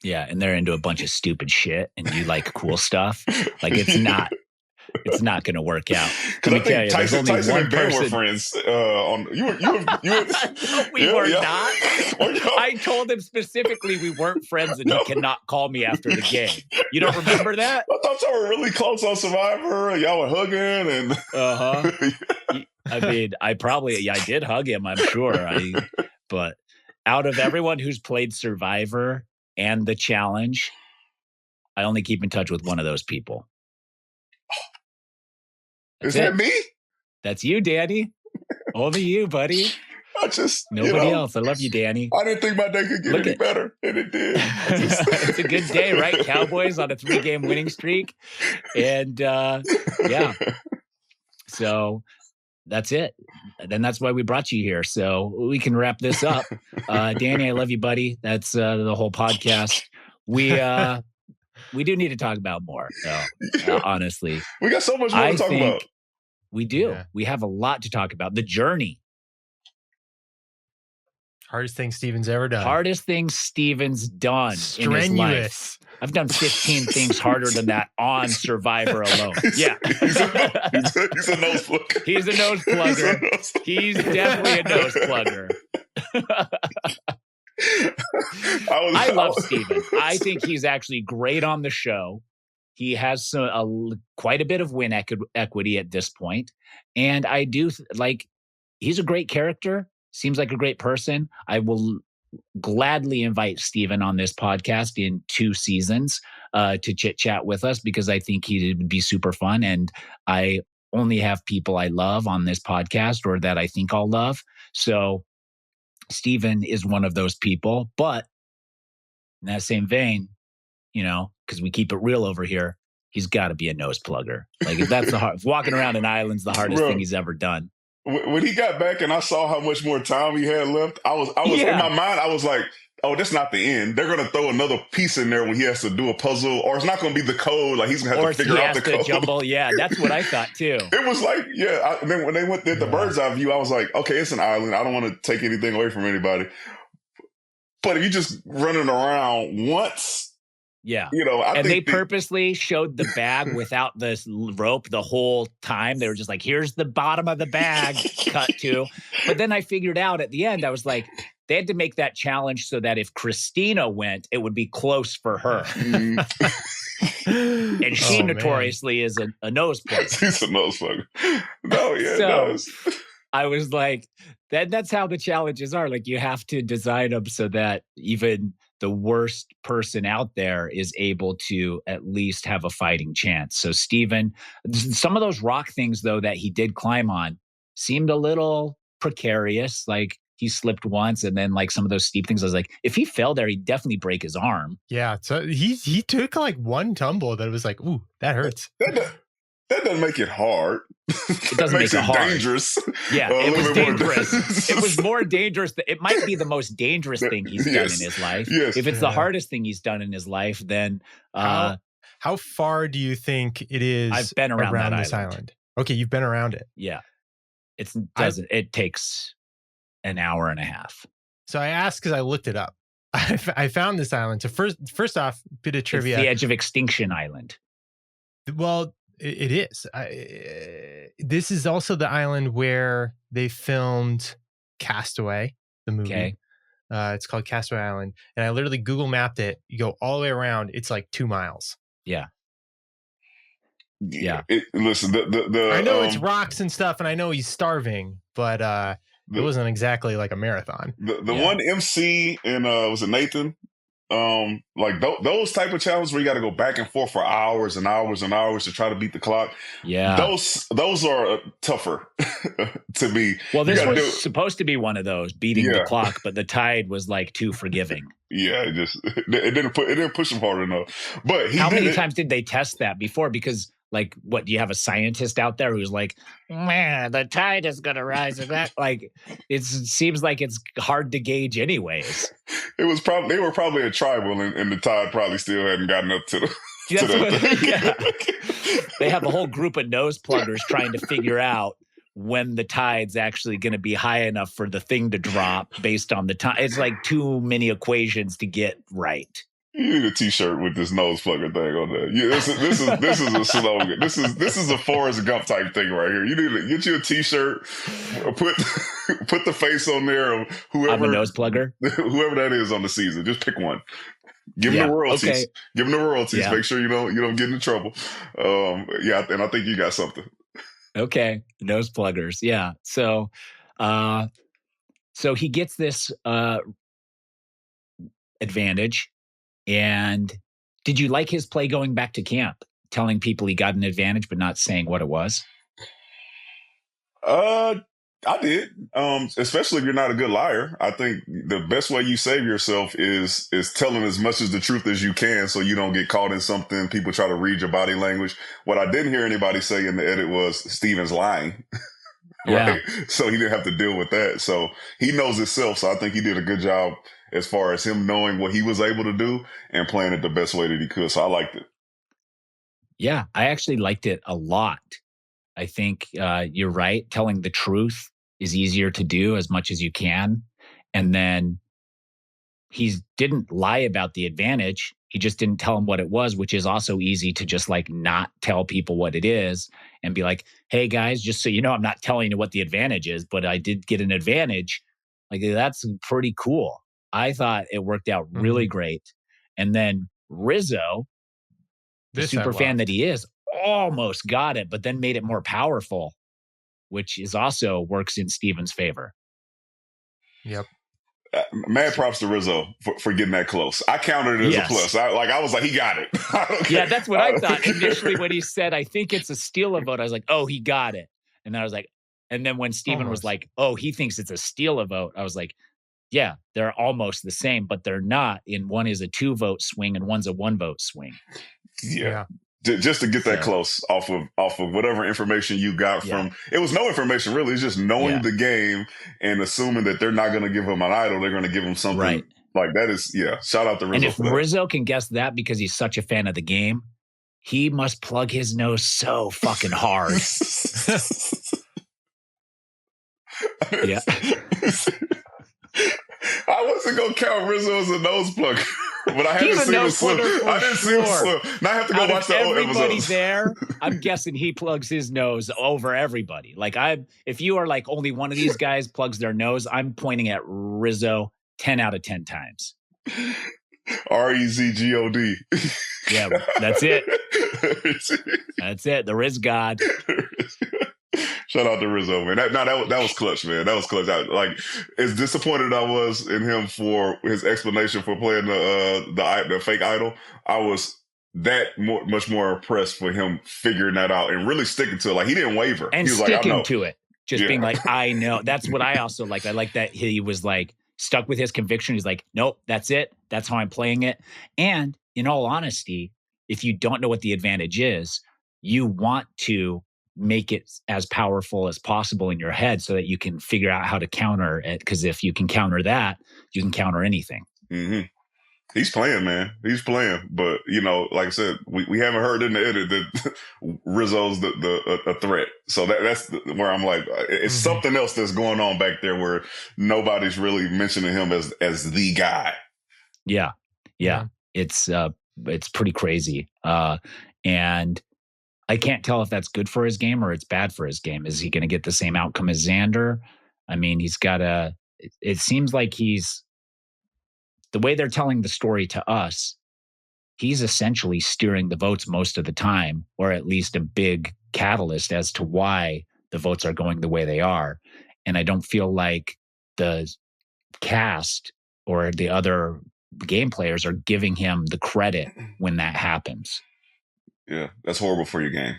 Yeah. And they're into a bunch of stupid shit and you like cool stuff. Like it's not going to work out. Let me tell you, Tyson and Ben were friends. We were not. I told him specifically we weren't friends and he cannot call me after the game. You don't remember that? I thought y'all were really close on Survivor. Y'all were hugging and. I mean, I did hug him. I'm sure. But out of everyone who's played Survivor and the challenge, I only keep in touch with one of those people. Is that me? That's you, Danny. Only you, buddy. Nobody else. I love you, Danny. I didn't think my day could get any better, and it did. It's a good day, right? Cowboys on a 3-game winning streak. And so that's it. Then that's why we brought you here. So we can wrap this up. Danny, I love you, buddy. That's the whole podcast. We do need to talk about more, though, honestly. We got so much more to talk about. We do. Yeah. We have a lot to talk about. The journey. Hardest thing Steven's ever done. Hardest thing Steven's done in his life. I've done 15 things harder than that on Survivor alone. Yeah. He's a nose plugger. He's a nose plugger. He's definitely a nose plugger. I love Steven. I think he's actually great on the show. He has quite a bit of win equity at this point. And I do he's a great character. Seems like a great person. I will gladly invite Steven on this podcast in 2 seasons to chit chat with us because I think he would be super fun. And I only have people I love on this podcast or that I think I'll love. So Steven is one of those people, but in that same vein, because we keep it real over here, he's got to be a nose plugger. Like if that's if walking around an island's the hardest thing he's ever done. When he got back and I saw how much more time he had left, I was in my mind, I was like, oh, that's not the end. They're going to throw another piece in there when he has to do a puzzle, or it's not going to be the code. Like he's going to have to figure out the code. Jumble. Yeah, that's what I thought too. It was like, then when they went at the bird's eye view, I was like, okay, it's an island. I don't want to take anything away from anybody. But if you just running around once, and they purposely showed the bag without the rope the whole time. They were just like, here's the bottom of the bag, cut to. But then I figured out at the end, I was like, they had to make that challenge so that if Christina went, it would be close for her. And she notoriously is a nose plugger. She's a nose plugger. No, yeah, so I was like, that's how the challenges are. Like you have to design them so that even the worst person out there is able to at least have a fighting chance. So Steven, some of those rock things though that he did climb on seemed a little precarious. Like he slipped once, and then like some of those steep things, I was like, if he fell there, he'd definitely break his arm. Yeah, so he took like one tumble that was like, ooh, that hurts. That doesn't make it hard. It doesn't make it hard. Dangerous. Yeah, it was dangerous. It was more dangerous. It might be the most dangerous thing he's done in his life. Yes. If it's the hardest thing he's done in his life, then how far do you think it is? I've been around this island. Okay, you've been around it. Yeah, it takes an hour and a half. So I asked because I looked it up. I found this island. So first off, bit of trivia. It's the edge of Extinction Island. Well, it is. This is also the island where they filmed Castaway, the movie. Okay. It's called Castaway Island. And I literally Google mapped it. You go all the way around. It's like 2 miles. Yeah. Listen, I know it's rocks and stuff, and I know he's starving, but it wasn't exactly like a marathon. The one MC and was it Nathan? Like those type of challenges where you got to go back and forth for hours and hours and hours to try to beat the clock. Yeah, those are tougher to be. Well, this was supposed to be one of those beating the clock, but the tide was like too forgiving. Yeah, it didn't push him hard enough. But how many times did they test that before? Because like, what do you have a scientist out there who's like, man, the tide is going to rise, and that like it seems like it's hard to gauge anyways. They were probably a tribal, and the tide probably still hadn't gotten up to the. They have a whole group of nose pluggers trying to figure out when the tide's actually going to be high enough for the thing to drop based on the time. It's like too many equations to get right. You need a T-shirt with this nose plugger thing on there. This is a slogan. This is a Forrest Gump type thing right here. You need to get you a T-shirt, put the face on there of whoever. I'm a nose plugger. Whoever that is on the season, just pick one. Give them the royalties. Okay. Give them the royalties. Yeah. Make sure you don't get into trouble. And I think you got something. Okay, nose pluggers. Yeah. So he gets this advantage. And did you like his play going back to camp, telling people he got an advantage, but not saying what it was? I did. Especially if you're not a good liar. I think the best way you save yourself is telling as much as the truth as you can, so you don't get caught in something. People try to read your body language. What I didn't hear anybody say in the edit was Steven's lying. Right? Yeah. So he didn't have to deal with that. So he knows himself. So I think he did a good job as far as him knowing what he was able to do and playing it the best way that he could. So I liked it. Yeah, I actually liked it a lot. I think you're right. Telling the truth is easier to do as much as you can. And then he didn't lie about the advantage. He just didn't tell him what it was, which is also easy to just like not tell people what it is and be like, hey guys, just so you know, I'm not telling you what the advantage is, but I did get an advantage. Like that's pretty cool. I thought it worked out really great. And then Rizzo, the super fan that he is, almost got it, but then made it more powerful, which is also works in Steven's favor. Yep. Mad props to Rizzo for getting that close. I counted it as a plus. I was like, he got it. Yeah, that's what I thought initially when he said, I think it's a steal a vote. I was like, oh, he got it. And then I was like, and then when Steven was like, oh, he thinks it's a steal a vote, I was like, Yeah, they're almost the same, but they're not. And one is a 2-vote swing and one's a 1-vote swing. Yeah. Just to get that close off of whatever information you got from, it was no information really. It's just knowing the game and assuming that they're not going to give him an idol. They're going to give him something like that. Is shout out to Rizzo. And if Rizzo can guess that because he's such a fan of the game, he must plug his nose so fucking hard. Yeah. I wasn't gonna count Rizzo as a nose plug, but I haven't seen him swim. I didn't see him swim. Now I have to go watch the old episode. Everybody there, I'm guessing he plugs his nose over everybody. Like if you are like only one of these guys plugs their nose, I'm pointing at Rizzo 10 out of 10 times. REZGOD. Yeah, that's it. That's it. The Riz God. Shout out to Rizzo, man. That was clutch, man. That was clutch. Like, as disappointed I was in him for his explanation for playing the fake idol, I was much more impressed for him figuring that out and really sticking to it. Like, he didn't waver. And he was sticking like, to it. Just being like, I know. That's what I also like. I like that he was like stuck with his conviction. He's like, nope, that's it. That's how I'm playing it. And in all honesty, if you don't know what the advantage is, you want to make it as powerful as possible in your head so that you can figure out how to counter it. Because if you can counter that, you can counter anything. Mm-hmm. He's playing, man. He's playing. But, like I said, we haven't heard in the edit that Rizzo's a threat. So that's where I'm like, it's something else that's going on back there where nobody's really mentioning him as the guy. Yeah. It's pretty crazy. And I can't tell if that's good for his game or it's bad for his game. Is he going to get the same outcome as Xander? I mean, it seems like the way they're telling the story to us, he's essentially steering the votes most of the time, or at least a big catalyst as to why the votes are going the way they are. And I don't feel like the cast or the other game players are giving him the credit when that happens. Yeah, that's horrible for your game.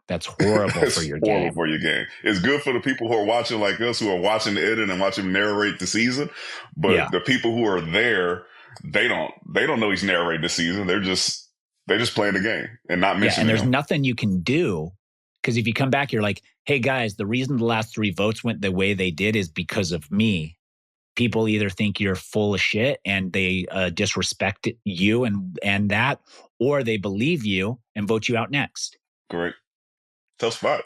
That's horrible for your game. Horrible for your game. It's good for the people who are watching like us, who are watching the edit and watching him narrate the season. But the people who are there, they don't know he's narrating the season. They're just playing the game and not mentioning and there's him. Nothing you can do, because if you come back, you're like, hey guys, the reason the last 3 votes went the way they did is because of me. People either think you're full of shit and they disrespect you and that, or they believe you and vote you out next. Great. Tough spot.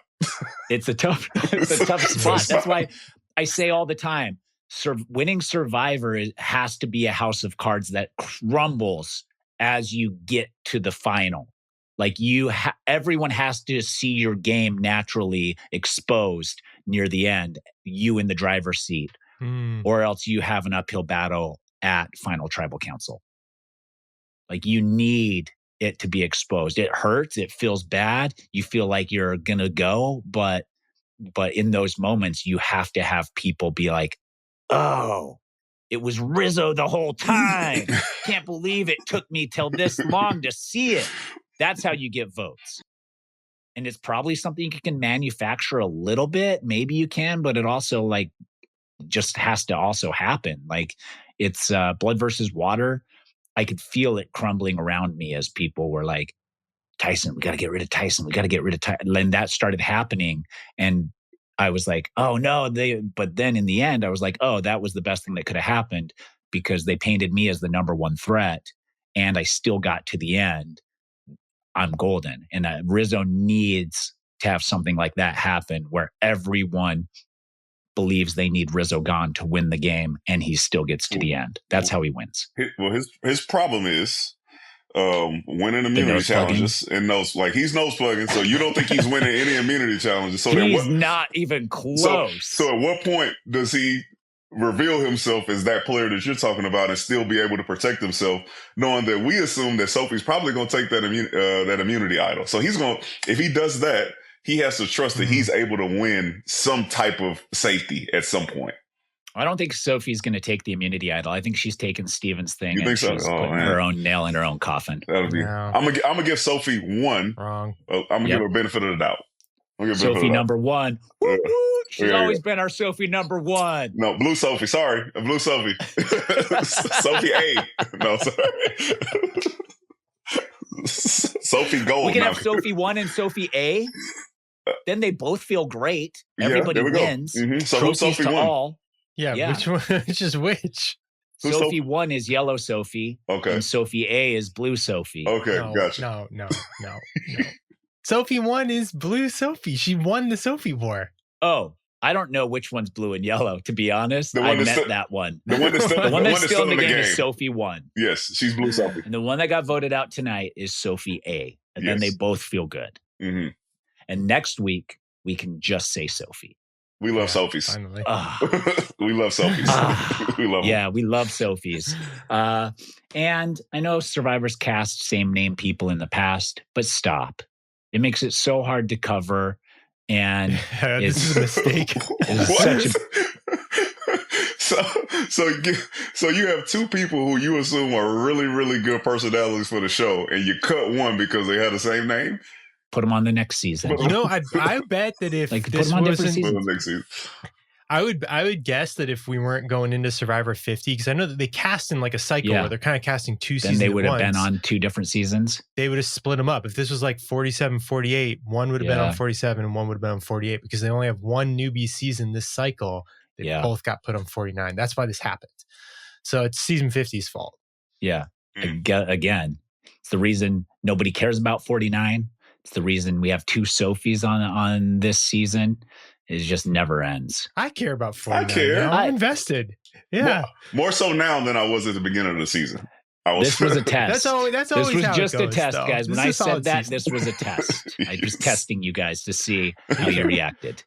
It's a tough spot. That's why I say all the time, winning Survivor has to be a house of cards that crumbles as you get to the final. Like everyone has to see your game naturally exposed near the end, you in the driver's seat. Or else you have an uphill battle at Final Tribal Council. Like, you need it to be exposed. It hurts. It feels bad. You feel like you're going to go. But in those moments, you have to have people be like, oh, it was Rizzo the whole time. Can't believe it took me till this long to see it. That's how you get votes. And it's probably something you can manufacture a little bit. Maybe you can, but it also just has to also happen. Like, it's blood versus water. I could feel it crumbling around me as people were like, Tyson, we got to get rid of Tyson. We got to get rid of Tyson. And that started happening. And I was like, oh no, but then in the end, I was like, oh, that was the best thing that could have happened, because they painted me as the number one threat and I still got to the end. I'm golden. And Rizzo needs to have something like that happen where everyone believes they need Rizzo gone to win the game, and he still gets to the end. That's how he wins. Well, his problem is winning immunity challenges and he's nose plugging. So you don't think he's winning any immunity challenges? So he's not even close. So at what point does he reveal himself as that player that you're talking about and still be able to protect himself, knowing that we assume that Sophie's probably going to take that immunity idol? So he's going, if he does that, he has to trust that he's able to win some type of safety at some point. I don't think Sophie's going to take the immunity idol. I think she's taking Steven's thing. You think so? She's putting her own nail in her own coffin. That'll be. No. I'm gonna give Sophie one. Wrong. I'm gonna give her benefit of the doubt. Sophie number one. Woo, woo. She's always been our Sophie number one. No, Blue Sophie. Sorry. Blue Sophie. Sophie A. No, sorry. Sophie Gold. We can have Sophie 1 and Sophie A. Then they both feel great. Everybody wins. Mm-hmm. So Trophies Sophie to 1? all. Yeah, which one? Which is which? Sophie 1 is yellow Sophie. Okay. And Sophie A is blue Sophie. Okay, gotcha. No. Sophie 1 is blue Sophie. She won the Sophie War. Oh, I don't know which one's blue and yellow, to be honest. I met that one. The one that's still in the game is Sophie 1. Yes, she's blue Sophie. And the one that got voted out tonight is Sophie A. And then they both feel good. Mm-hmm. And next week, we can just say Sophie. We love Sophies. Finally. We love Sophies. We love them. Yeah, we love Sophies. And I know Survivor's cast same name people in the past, but stop. It makes it so hard to cover. And this is a mistake. So you have two people who you assume are really, really good personalities for the show, and you cut one because they had the same name? Put them on the next season. You know, I bet that if like, this wasn't, next season. I would guess that if we weren't going into Survivor 50, because I know that they cast in like a cycle where they're kind of casting two seasons. Then they would have been on two different seasons. They would have split them up. If this was like 47, 48, one would have been on 47 and one would have been on 48 because they only have one newbie season this cycle. They both got put on 49. That's why this happened. So it's season 50's fault. Yeah. Again, it's the reason nobody cares about 49. It's the reason we have two Sophies on this season. It just never ends. I care about 49. I care. I'm invested. Yeah. More so now than I was at the beginning of the season. This was a test. That's always this was how just it goes, a test, though. guys. When I said that, season. this was a test. I was testing you guys to see how you reacted.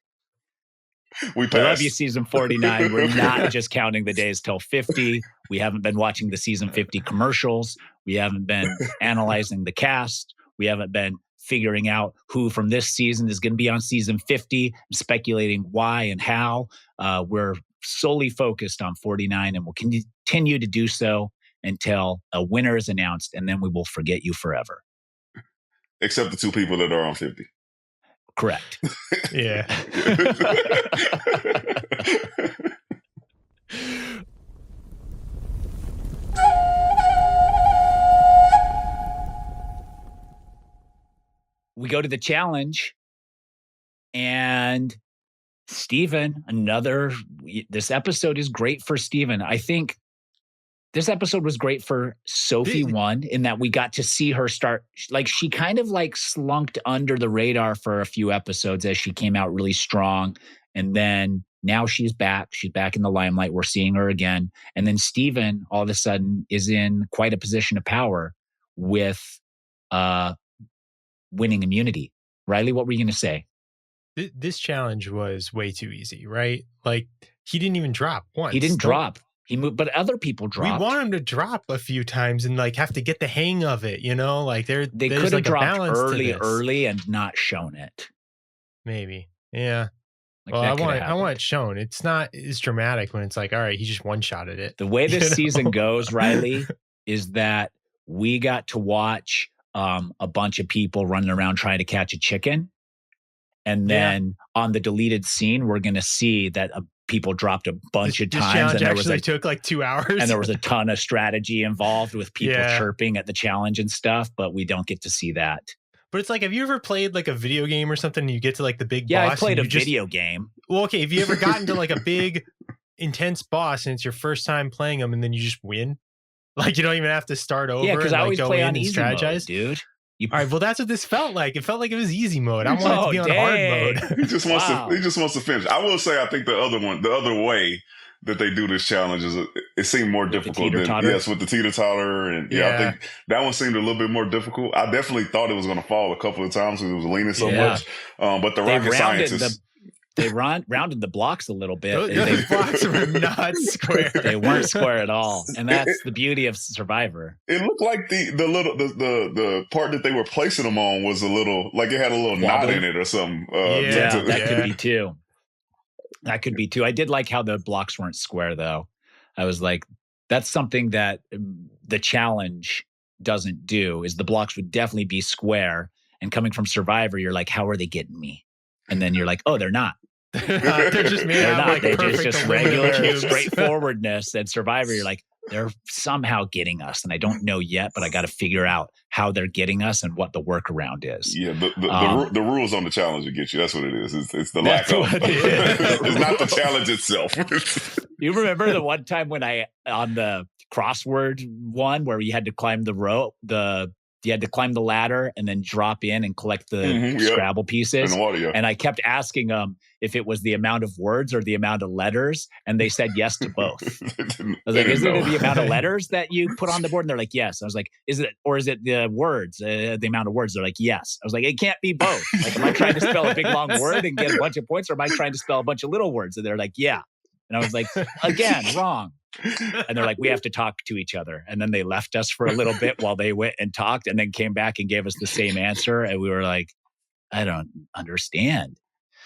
We passed. I love you, season 49. We're not just counting the days till 50. We haven't been watching the season 50 commercials. We haven't been analyzing the cast. We haven't been figuring out who from this season is going to be on season 50, speculating why and how. We're solely focused on 49 and we'll continue to do so until a winner is announced, and then we will forget you forever. Except the two people that are on 50. Correct. Yeah. We go to the challenge, and Steven, this episode is great for Steven. I think this episode was great for Sophie 1 in that we got to see her start, like she kind of like slunked under the radar for a few episodes as she came out really strong. And then now she's back. She's back in the limelight. We're seeing her again. And then Steven all of a sudden is in quite a position of power with winning immunity. Riley, what were you going to say? This challenge was way too easy, right? Like he didn't even drop once. He didn't drop. He moved, but other people dropped. We want him to drop a few times and like have to get the hang of it, you know? Like they could have like dropped early and not shown it. Maybe. Yeah. Like well, I want it shown. It's not as dramatic when it's like, all right, he just one-shotted it. The way this season goes, Riley, is that we got to watch a bunch of people running around trying to catch a chicken. And then on the deleted scene, we're going to see that people dropped a bunch of times. And there took like 2 hours. And there was a ton of strategy involved with people chirping at the challenge and stuff, but we don't get to see that. But it's like, have you ever played like a video game or something and you get to like the big boss? Yeah, I played a video game. Well, okay. Have you ever gotten to like a big, intense boss and it's your first time playing them and then you just win? Like you don't even have to start over. Yeah, because I always play on easy mode, dude. All right, well, that's what this felt like. It felt like it was easy mode. I want it to be on hard mode. He just wants to finish. I will say, I think the other way that they do this challenge is it seemed more difficult than with the teeter-totter, and I think that one seemed a little bit more difficult. I definitely thought it was going to fall a couple of times because it was leaning so much. But the rocket scientists. They rounded the blocks a little bit. Those blocks were not square. They weren't square at all, and that's the beauty of Survivor. It looked like the part that they were placing them on was a little like it had a little knot in it or something. That could be too. That could be too. I did like how the blocks weren't square though. I was like, that's something that the challenge doesn't do. Is the blocks would definitely be square, and coming from Survivor, you're like, how are they getting me? And then you're like, oh, they're not. They're just made They're out not. like They're perfect just aluminum regular cubes. straightforwardness. And Survivor, you're like, they're somehow getting us. And I don't know yet, but I got to figure out how they're getting us and what the workaround is. Yeah, the rules on the challenge will get you. That's what it is. It's the lack of. It It's not the challenge itself. You remember the one time when on the crossword one where you had to climb the rope, you had to climb the ladder and then drop in and collect the Scrabble pieces. And water, yeah. And I kept asking them if it was the amount of words or the amount of letters. And they said yes to both. I was like, is it the amount of letters that you put on the board? And they're like, yes. I was like, is it the words, the amount of words? They're like, yes. I was like, it can't be both. Like, am I trying to spell a big long word and get a bunch of points, or am I trying to spell a bunch of little words? And they're like, yeah. And I was like, again, wrong. And they're like, we have to talk to each other. And then they left us for a little bit while they went and talked, and then came back and gave us the same answer. And we were like, I don't understand.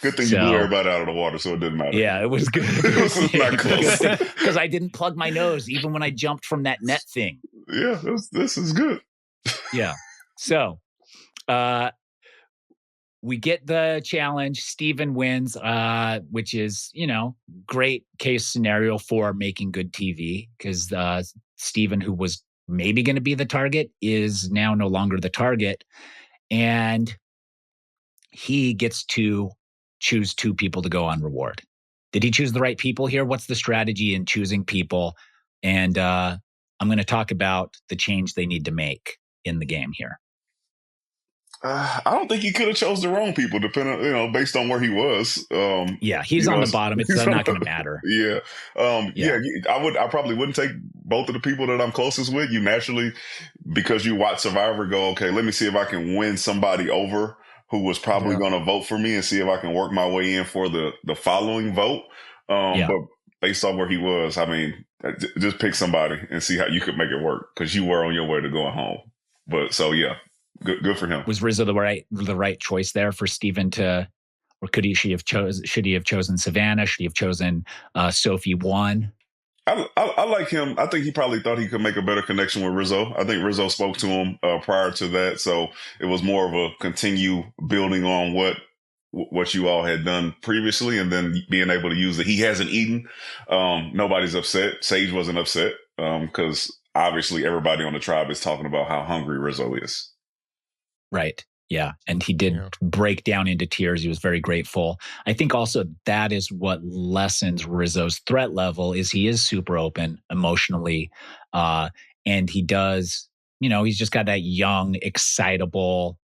Good thing you blew everybody out of the water, so it didn't matter. Yeah, it was good. It was not close. Because I didn't plug my nose even when I jumped from that net thing. Yeah, this is good. Yeah. So we get the challenge. Steven wins, which is, great case scenario for making good TV, because Steven, who was maybe going to be the target, is now no longer the target. And he gets to choose 2 people to go on reward. Did he choose the right people here? What's the strategy in choosing people? And I'm going to talk about the change they need to make in the game here. I don't think he could have chose the wrong people, depending, based on where he was. He's on the bottom. It's not going to matter. Yeah. I probably wouldn't take both of the people that I'm closest with. You naturally, because you watch Survivor, go, okay, let me see if I can win somebody over who was probably going to vote for me, and see if I can work my way in for the following vote. But based on where he was, I mean, just pick somebody and see how you could make it work, because you were on your way to going home. But so, yeah. Good for him. Was Rizzo the right choice there for Steven to, or should he have chosen Savannah? Should he have chosen Sophie 1? I like him. I think he probably thought he could make a better connection with Rizzo. I think Rizzo spoke to him prior to that, so it was more of a continue building on what you all had done previously, and then being able to use it. He hasn't eaten. Nobody's upset. Sage wasn't upset because obviously everybody on the tribe is talking about how hungry Rizzo is. Right. Yeah. And he did break down into tears. He was very grateful. I think also that is what lessens Rizzo's threat level, is he is super open emotionally. And he does, he's just got that young, excitable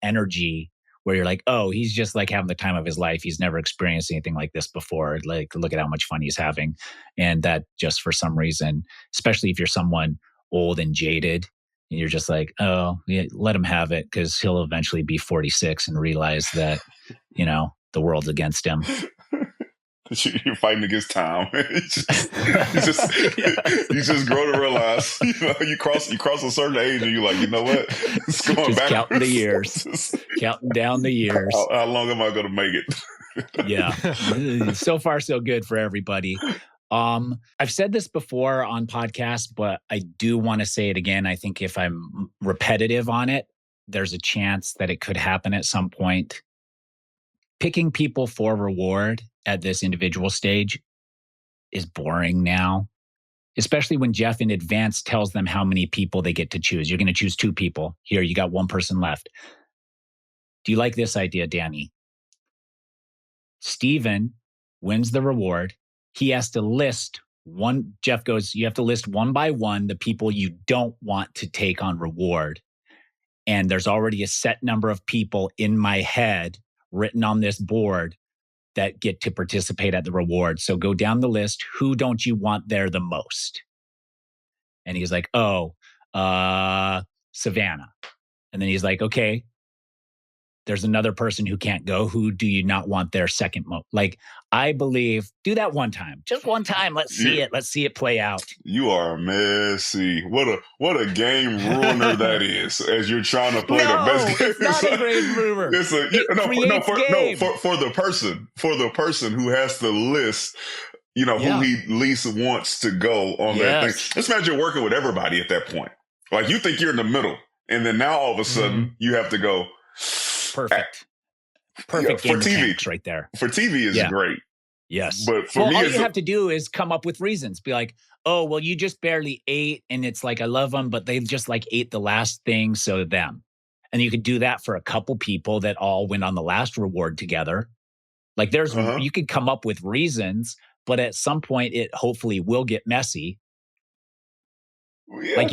energy where you're like, oh, he's just like having the time of his life. He's never experienced anything like this before. Like, look at how much fun he's having. And that just for some reason, especially if you're someone old and jaded, and you're just like, oh, yeah, let him have it, because he'll eventually be 46 and realize that, the world's against him. You're fighting against time. You just grow to realize, you cross a certain age and you're like, you know what? It's going just back. Counting the years. Counting down the years. How long am I going to make it? Yeah. So far, so good for everybody. I've said this before on podcasts, but I do want to say it again. I think if I'm repetitive on it, there's a chance that it could happen at some point. Picking people for reward at this individual stage is boring now, especially when Jeff in advance tells them how many people they get to choose. You're going to choose 2 people. Here, you got 1 person left. Do you like this idea, Danny? Steven wins the reward. He has to list one. Jeff goes, you have to list 1 by 1 the people you don't want to take on reward. And there's already a set number of people in my head written on this board that get to participate at the reward. So go down the list. Who don't you want there the most? And he's like, Savannah. And then he's like, okay, there's another person who can't go. Who do you not want there second most? Like, I believe, do that one time. Just one time. Let's see it. Let's see it play out. You are messy. What a game ruiner that is, as you're trying to play the best game. It's not a game ruiner. For the person who has to list, who he least wants to go on that thing. Just imagine working with everybody at that point. Like, you think you're in the middle, and then now all of a sudden you have to go. Perfect. perfect game mechanics right there. For TV is great. Yes. But for me, all you have to do is come up with reasons. Be like, oh, well, you just barely ate. And it's like, I love them, but they just like ate the last thing. So them. And you could do that for a couple people that all went on the last reward together. Like you could come up with reasons, but at some point it hopefully will get messy. Yeah. Like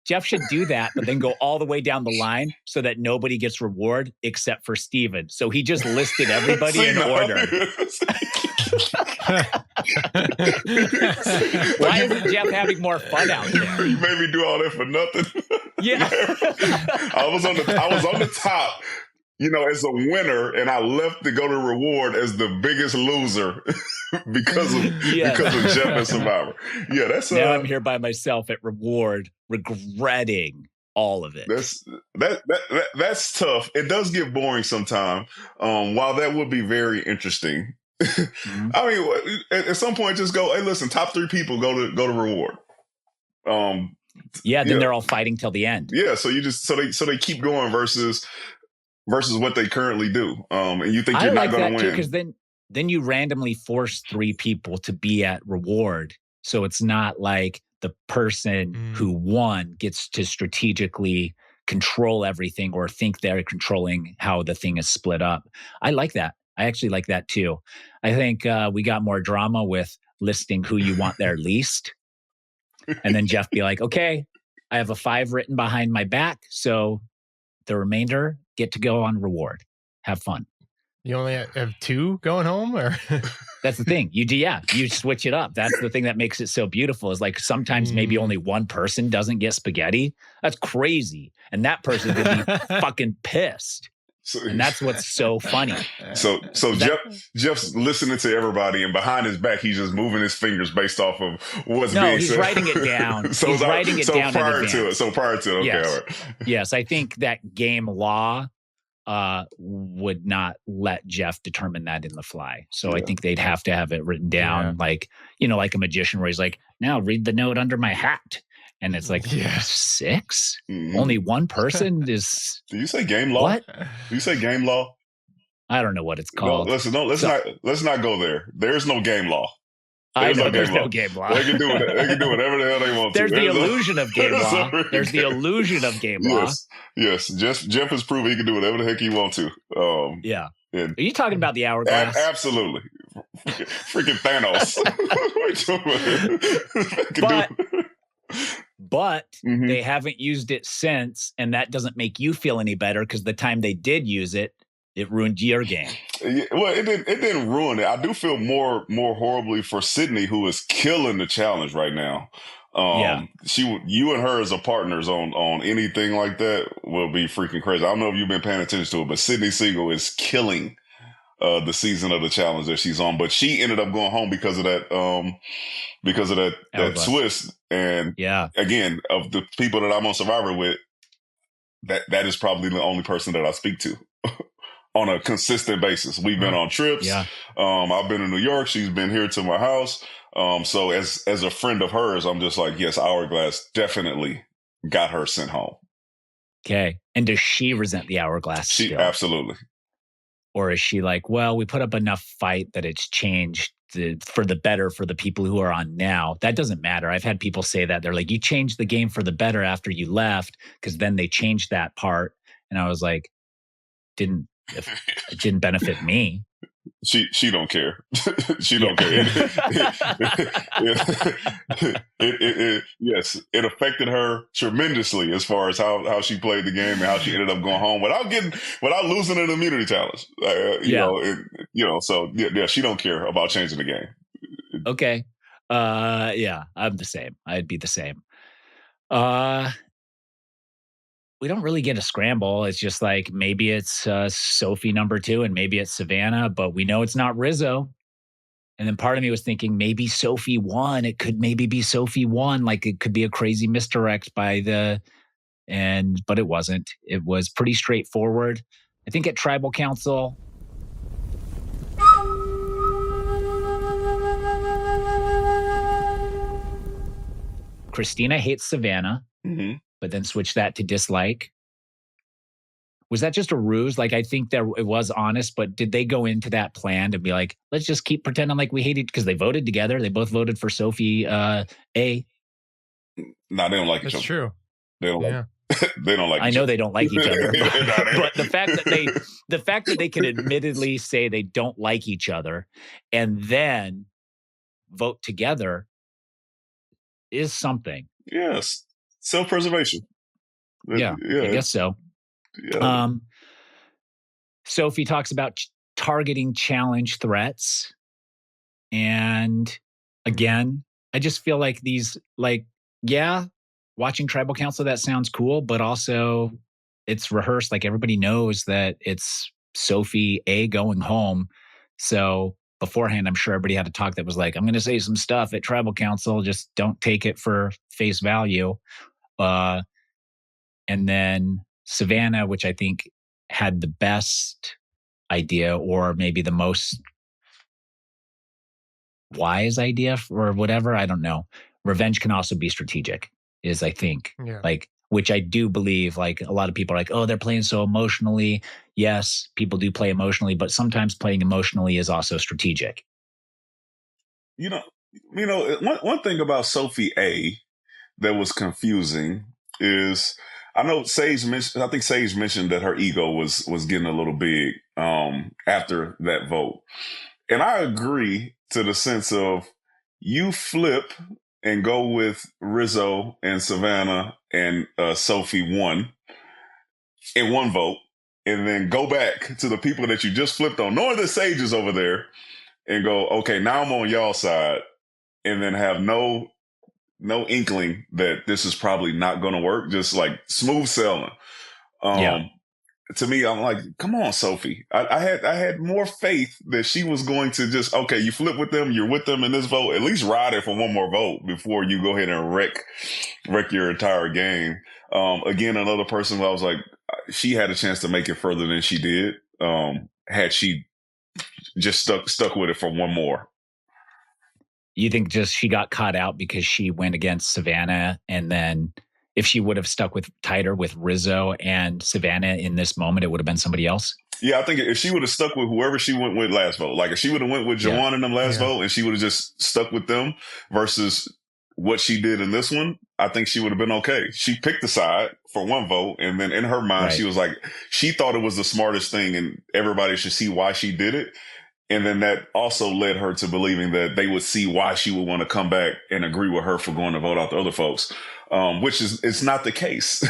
Jeff should do that, but then go all the way down the line so that nobody gets reward except for Steven. So he just listed everybody in order. Why isn't Jeff having more fun out there? You made me do all that for nothing. Yeah. I was on the top, as a winner, and I left to go to reward as the biggest loser because of Jeff and Survivor. Yeah, that's now I'm here by myself at reward, regretting all of it. That's tough. It does get boring sometimes. While that would be very interesting. Mm-hmm. I mean, at some point, just go. Hey, listen, top 3 people go to reward. Then they're all fighting till the end. Yeah, so they keep going versus what they currently do. And you think you're not going to win because then you randomly force 3 people to be at reward, so it's not like the person who won gets to strategically control everything or think they're controlling how the thing is split up. I like that. I actually like that too. I think we got more drama with listing who you want there least. And then Jeff be like, okay, I have a 5 written behind my back. So the remainder get to go on reward. Have fun. You only have 2 going home, or? That's the thing. You switch it up. That's the thing that makes it so beautiful is like sometimes maybe only one person doesn't get spaghetti. That's crazy. And that person could be fucking pissed. And that's what's so funny. So Jeff's listening to everybody, and behind his back, he's just moving his fingers based off of what's being said. He's writing it down. He's writing it down prior to it. So prior to it, okay, yes. all right. Yes, I think that game law would not let Jeff determine that in the fly. So I think they'd have to have it written down, like like a magician, where he's like, "Now read the note under my hat." And it's like 6? Mm-hmm. Only one person is. Do you say game law? What? Do you say game law? I don't know what it's called. Let's not go there. There's no game law. There's no game law. They can do whatever the hell they want. There's the illusion of game law. There's the illusion of game law. Yes. Jeff has proven he can do whatever the heck he wants to. Yeah. Are you talking about the hourglass? Absolutely. Freaking Thanos. But they haven't used it since, and that doesn't make you feel any better because the time they did use it, it ruined your game. Yeah, well, it didn't ruin it. I do feel more horribly for Sydney, who is killing the challenge right now. You and her as a partners on anything like that will be freaking crazy. I don't know if you've been paying attention to it, but Sydney Siegel is killing the season of the challenge that she's on. But she ended up going home because of that twist. And again, of the people that I'm on Survivor with, that is probably the only person that I speak to on a consistent basis. We've been on trips. Yeah. I've been in New York. She's been here to my house. So as a friend of hers, I'm just like, yes, Hourglass definitely got her sent home. Okay. And does she resent the Hourglass still? Absolutely. Or is she like, well, we put up enough fight that it's changed for the better for the people who are on now? That doesn't matter. I've had people say that. They're like, you changed the game for the better after you left, because then they changed that part. And I was like, it didn't benefit me. She don't care. She don't care. Yes, it affected her tremendously as far as how she played the game and how she ended up going home without losing an immunity challenge. So she don't care about changing the game. Okay. I'm the same. I'd be the same. We don't really get a scramble. It's just like maybe it's Sophie number 2 and maybe it's Savannah, but we know it's not Rizzo. And then part of me was thinking maybe Sophie won. It could maybe be Sophie won. Like it could be a crazy misdirect but it wasn't. It was pretty straightforward. I think at Tribal Council, Christina hates Savannah. Mm-hmm. But then switch that to dislike. Was that just a ruse? Like, I think that it was honest, but did they go into that plan to be like, let's just keep pretending like we hate it? Because they voted together. They both voted for Sophie A. No, they don't like each other. That's true. They don't like. They don't like. I know they don't like each other, but the fact that they can admittedly say they don't like each other and then vote together is something. Yes, self-preservation. Yeah, I guess so. Yeah. Sophie talks about targeting challenge threats, and again, I just feel like these, watching Tribal Council, that sounds cool, but also it's rehearsed. Like, everybody knows that it's Sophie A going home. So beforehand, I'm sure everybody had a talk that was like, I'm going to say some stuff at Tribal Council. Just don't take it for face value. And then Savannah, which I think had the best idea, or maybe the most wise idea or whatever. I don't know. Revenge can also be strategic, is I think, which I do believe. Like, a lot of people are like, oh, they're playing so emotionally. Yes, people do play emotionally, but sometimes playing emotionally is also strategic. You know, one thing about Sophie A that was confusing is, I know Sage mentioned that her ego was getting a little big after that vote. And I agree, to the sense of, you flip and go with Rizzo and Savannah and Sophie won in one vote, and then go back to the people that you just flipped on, knowing that Sage is over there, and go, okay, now I'm on y'all side, and then have no inkling that this is probably not going to work. Just like smooth sailing. To me, I'm like, come on, Sophie. I had more faith that she was going to just, okay, you flip with them, you're with them in this vote, at least ride it for one more vote before you go ahead and wreck your entire game. Again, another person who I was like, she had a chance to make it further than she did, had she just stuck with it for one more. You think just she got caught out because she went against Savannah, and then if she would have stuck tighter with Rizzo and Savannah in this moment, it would have been somebody else? Yeah, I think if she would have stuck with whoever she went with last vote, like if she would have went with Jawan in them last vote, and she would have just stuck with them versus what she did in this one, I think she would have been okay. She picked a side for one vote, and then in her mind, she was like, she thought it was the smartest thing and everybody should see why she did it. And then that also led her to believing that they would see why she would want to come back and agree with her for going to vote out the other folks, which is, it's not the case.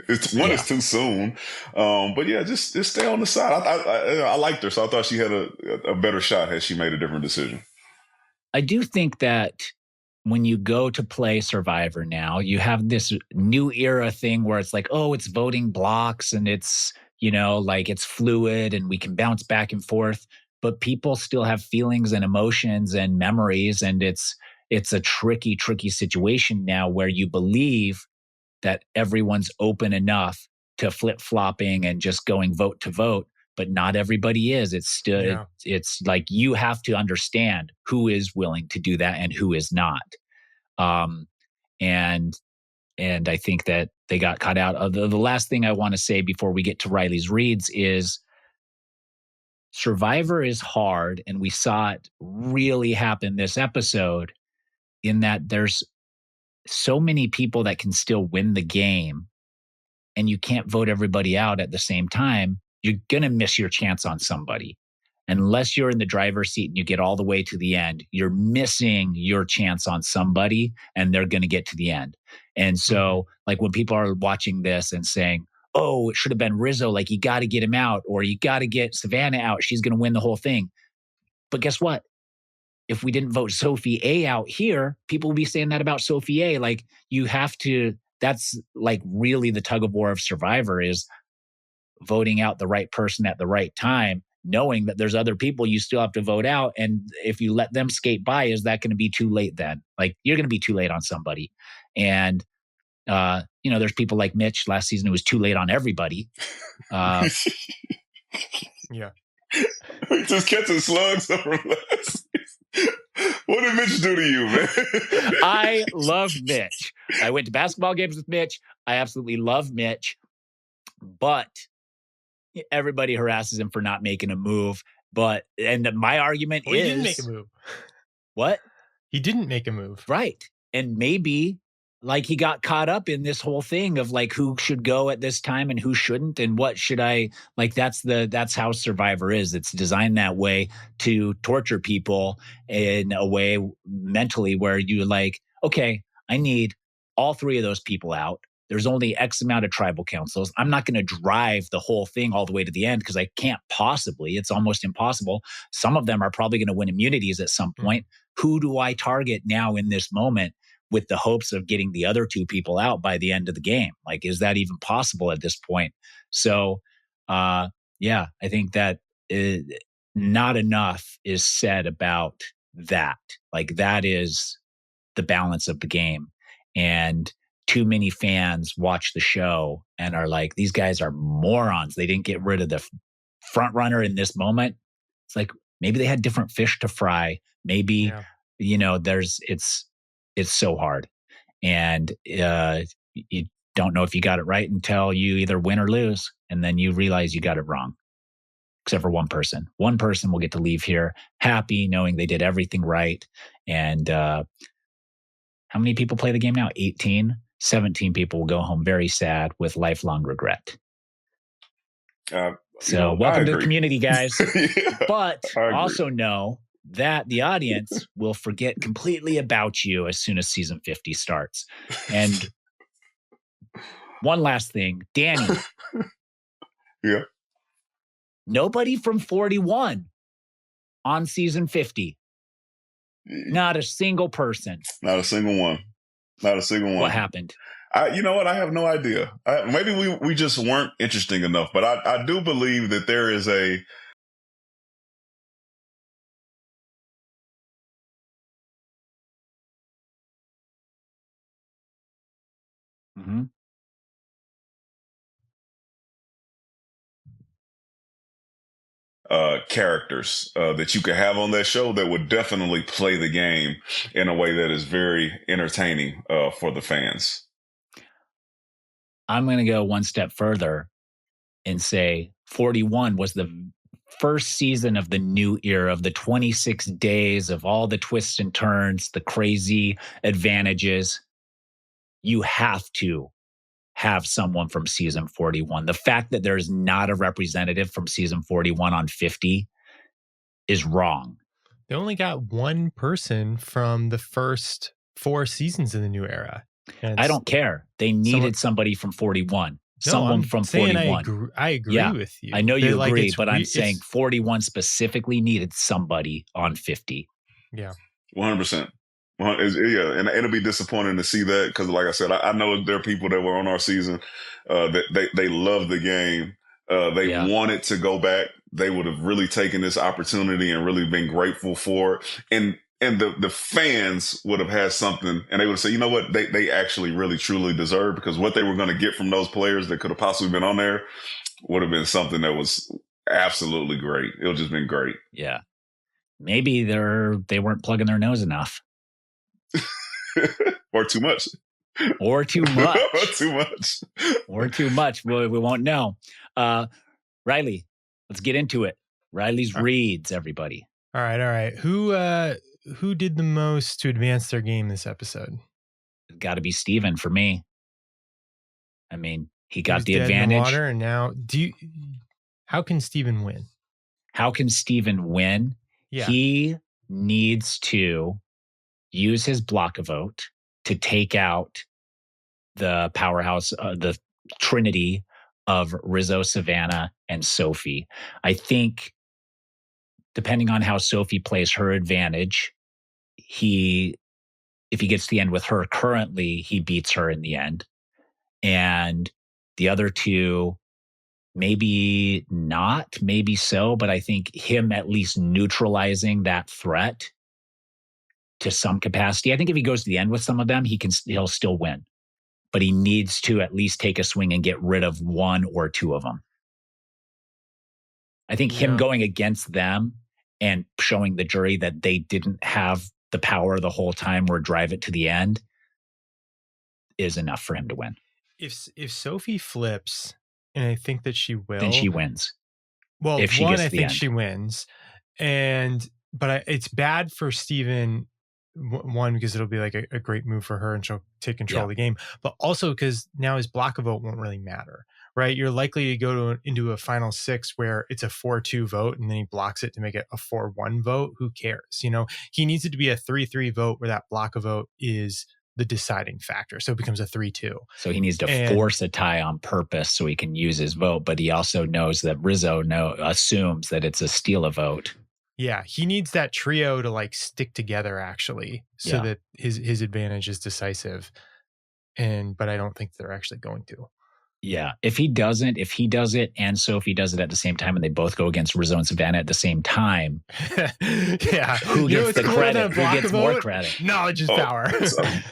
It's too soon. But yeah, just stay on the side. I liked her, so I thought she had a better shot had she made a different decision. I do think that when you go to play Survivor now, you have this new era thing where it's like, oh, it's voting blocks and it's, like it's fluid and we can bounce back and forth. But people still have feelings and emotions and memories. And it's a tricky, tricky situation now where you believe that everyone's open enough to flip-flopping and just going vote to vote, but not everybody is. It's still, it's like you have to understand who is willing to do that and who is not. And I think that they got caught out. The last thing I want to say before we get to Riley's reads is, Survivor is hard, and we saw it really happen this episode, in that there's so many people that can still win the game, and you can't vote everybody out at the same time. You're going to miss your chance on somebody. Unless you're in the driver's seat and you get all the way to the end, you're missing your chance on somebody, and they're going to get to the end. And so, like, when people are watching this and saying, oh, it should have been Rizzo, like, you got to get him out, or you got to get Savannah out, she's going to win the whole thing. But guess what? If we didn't vote Sophie A out here, people will be saying that about Sophie A. Like, you have to, that's like really the tug of war of Survivor, is voting out the right person at the right time, knowing that there's other people you still have to vote out. And if you let them skate by, is that going to be too late then? Like, you're going to be too late on somebody. And there's people like Mitch last season who was too late on everybody. Yeah. Just catching slugs from last season. What did Mitch do to you, man? I love Mitch. I went to basketball games with Mitch. I absolutely love Mitch. But everybody harasses him for not making a move. And my argument is, he didn't make a move. What? He didn't make a move. Right. And maybe like he got caught up in this whole thing of like who should go at this time and who shouldn't and what should I like. That's how Survivor is. It's designed that way to torture people in a way mentally where you like, okay, I need all three of those people out. There's only X amount of tribal councils. I'm not going to drive the whole thing all the way to the end because I can't possibly. It's almost impossible. Some of them are probably going to win immunities at some point. Who do I target now in this moment with the hopes of getting the other two people out by the end of the game? Like, is that even possible at this point? So, I think that not enough is said about that. Like, that is the balance of the game. And too many fans watch the show and are like, these guys are morons. They didn't get rid of the front runner in this moment. It's like, maybe they had different fish to fry. Maybe, it's so hard. And you don't know if you got it right until you either win or lose. And then you realize you got it wrong. Except for one person. One person will get to leave here happy, knowing they did everything right. And how many people play the game now? 18? 17 people will go home very sad with lifelong regret. Welcome to the community, guys. But also know that the audience will forget completely about you as soon as season 50 starts. And one last thing, Danny. Yeah. Nobody from 41 on season 50. Not a single person. Not a single one. What happened? You know what? I have no idea. Maybe we just weren't interesting enough, but I do believe that there is a characters that you could have on that show that would definitely play the game in a way that is very entertaining for the fans. I'm going to go one step further and say 41 was the first season of the new era, of the 26 days, of all the twists and turns, the crazy advantages. You have to have someone from season 41. The fact that there's not a representative from season 41 on 50 is wrong. They only got one person from the first 4 seasons of the new era. I don't care. They needed somebody from 41. Someone from 41. I agree with you. I know you agree, but I'm saying 41 specifically needed somebody on 50. Yeah. 100%. And it'll be disappointing to see that because, like I said, I know there are people that were on our season that they love the game. They wanted to go back. They would have really taken this opportunity and really been grateful for it. And the fans would have had something, and they would say, you know what, they actually really truly deserve, because what they were going to get from those players that could have possibly been on there would have been something that was absolutely great. It would have just been great. Yeah. Maybe they weren't plugging their nose enough. Or too much. Or too much. Or too much. Or too much. We won't know. Riley, let's get into it. Riley's reads, everybody. All right. Who did the most to advance their game this episode? It's got to be Steven for me. I mean, he got the advantage. In the water, and now how can Steven win? How can Steven win? Yeah. He needs to use his block a vote to take out the powerhouse, the trinity of Rizzo, Savannah, and Sophie. I think, depending on how Sophie plays her advantage, if he gets to the end with her currently, he beats her in the end. And the other two, maybe not, maybe so, but I think him at least neutralizing that threat to some capacity. I think if he goes to the end with some of them, he'll still win. But he needs to at least take a swing and get rid of one or two of them. I think him going against them and showing the jury that they didn't have the power the whole time or drive it to the end is enough for him to win. If Sophie flips and I think that she will. Then she wins. Well, if one, I think she wins, but it's bad for Steven. One, because it'll be like a great move for her and she'll take control of the game, but also because now his block a vote won't really matter, right? You're likely to go into a final 6 where it's a 4-2 vote and then he blocks it to make it a 4-1 vote. Who cares? He needs it to be a 3-3 vote where that block a vote is the deciding factor. So it becomes a 3-2. So he needs to force a tie on purpose so he can use his vote, but he also knows that Rizzo assumes that it's a steal a vote. Yeah, he needs that trio to like stick together actually, so that his advantage is decisive. But I don't think they're actually going to. Yeah, if he does it, and Sophie does it at the same time, and they both go against Rizzo and Savannah at the same time. Who gets the credit? Who gets more credit? Knowledge is power.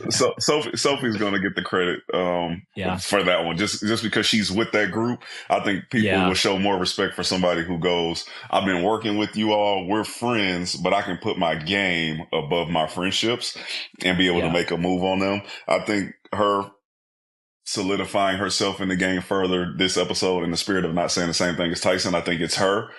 So Sophie's going to get the credit for that one, just because she's with that group. I think people will show more respect for somebody who goes, "I've been working with you all. We're friends, but I can put my game above my friendships and be able to make a move on them." I think her solidifying herself in the game further this episode, in the spirit of not saying the same thing as Tyson, I think it's her.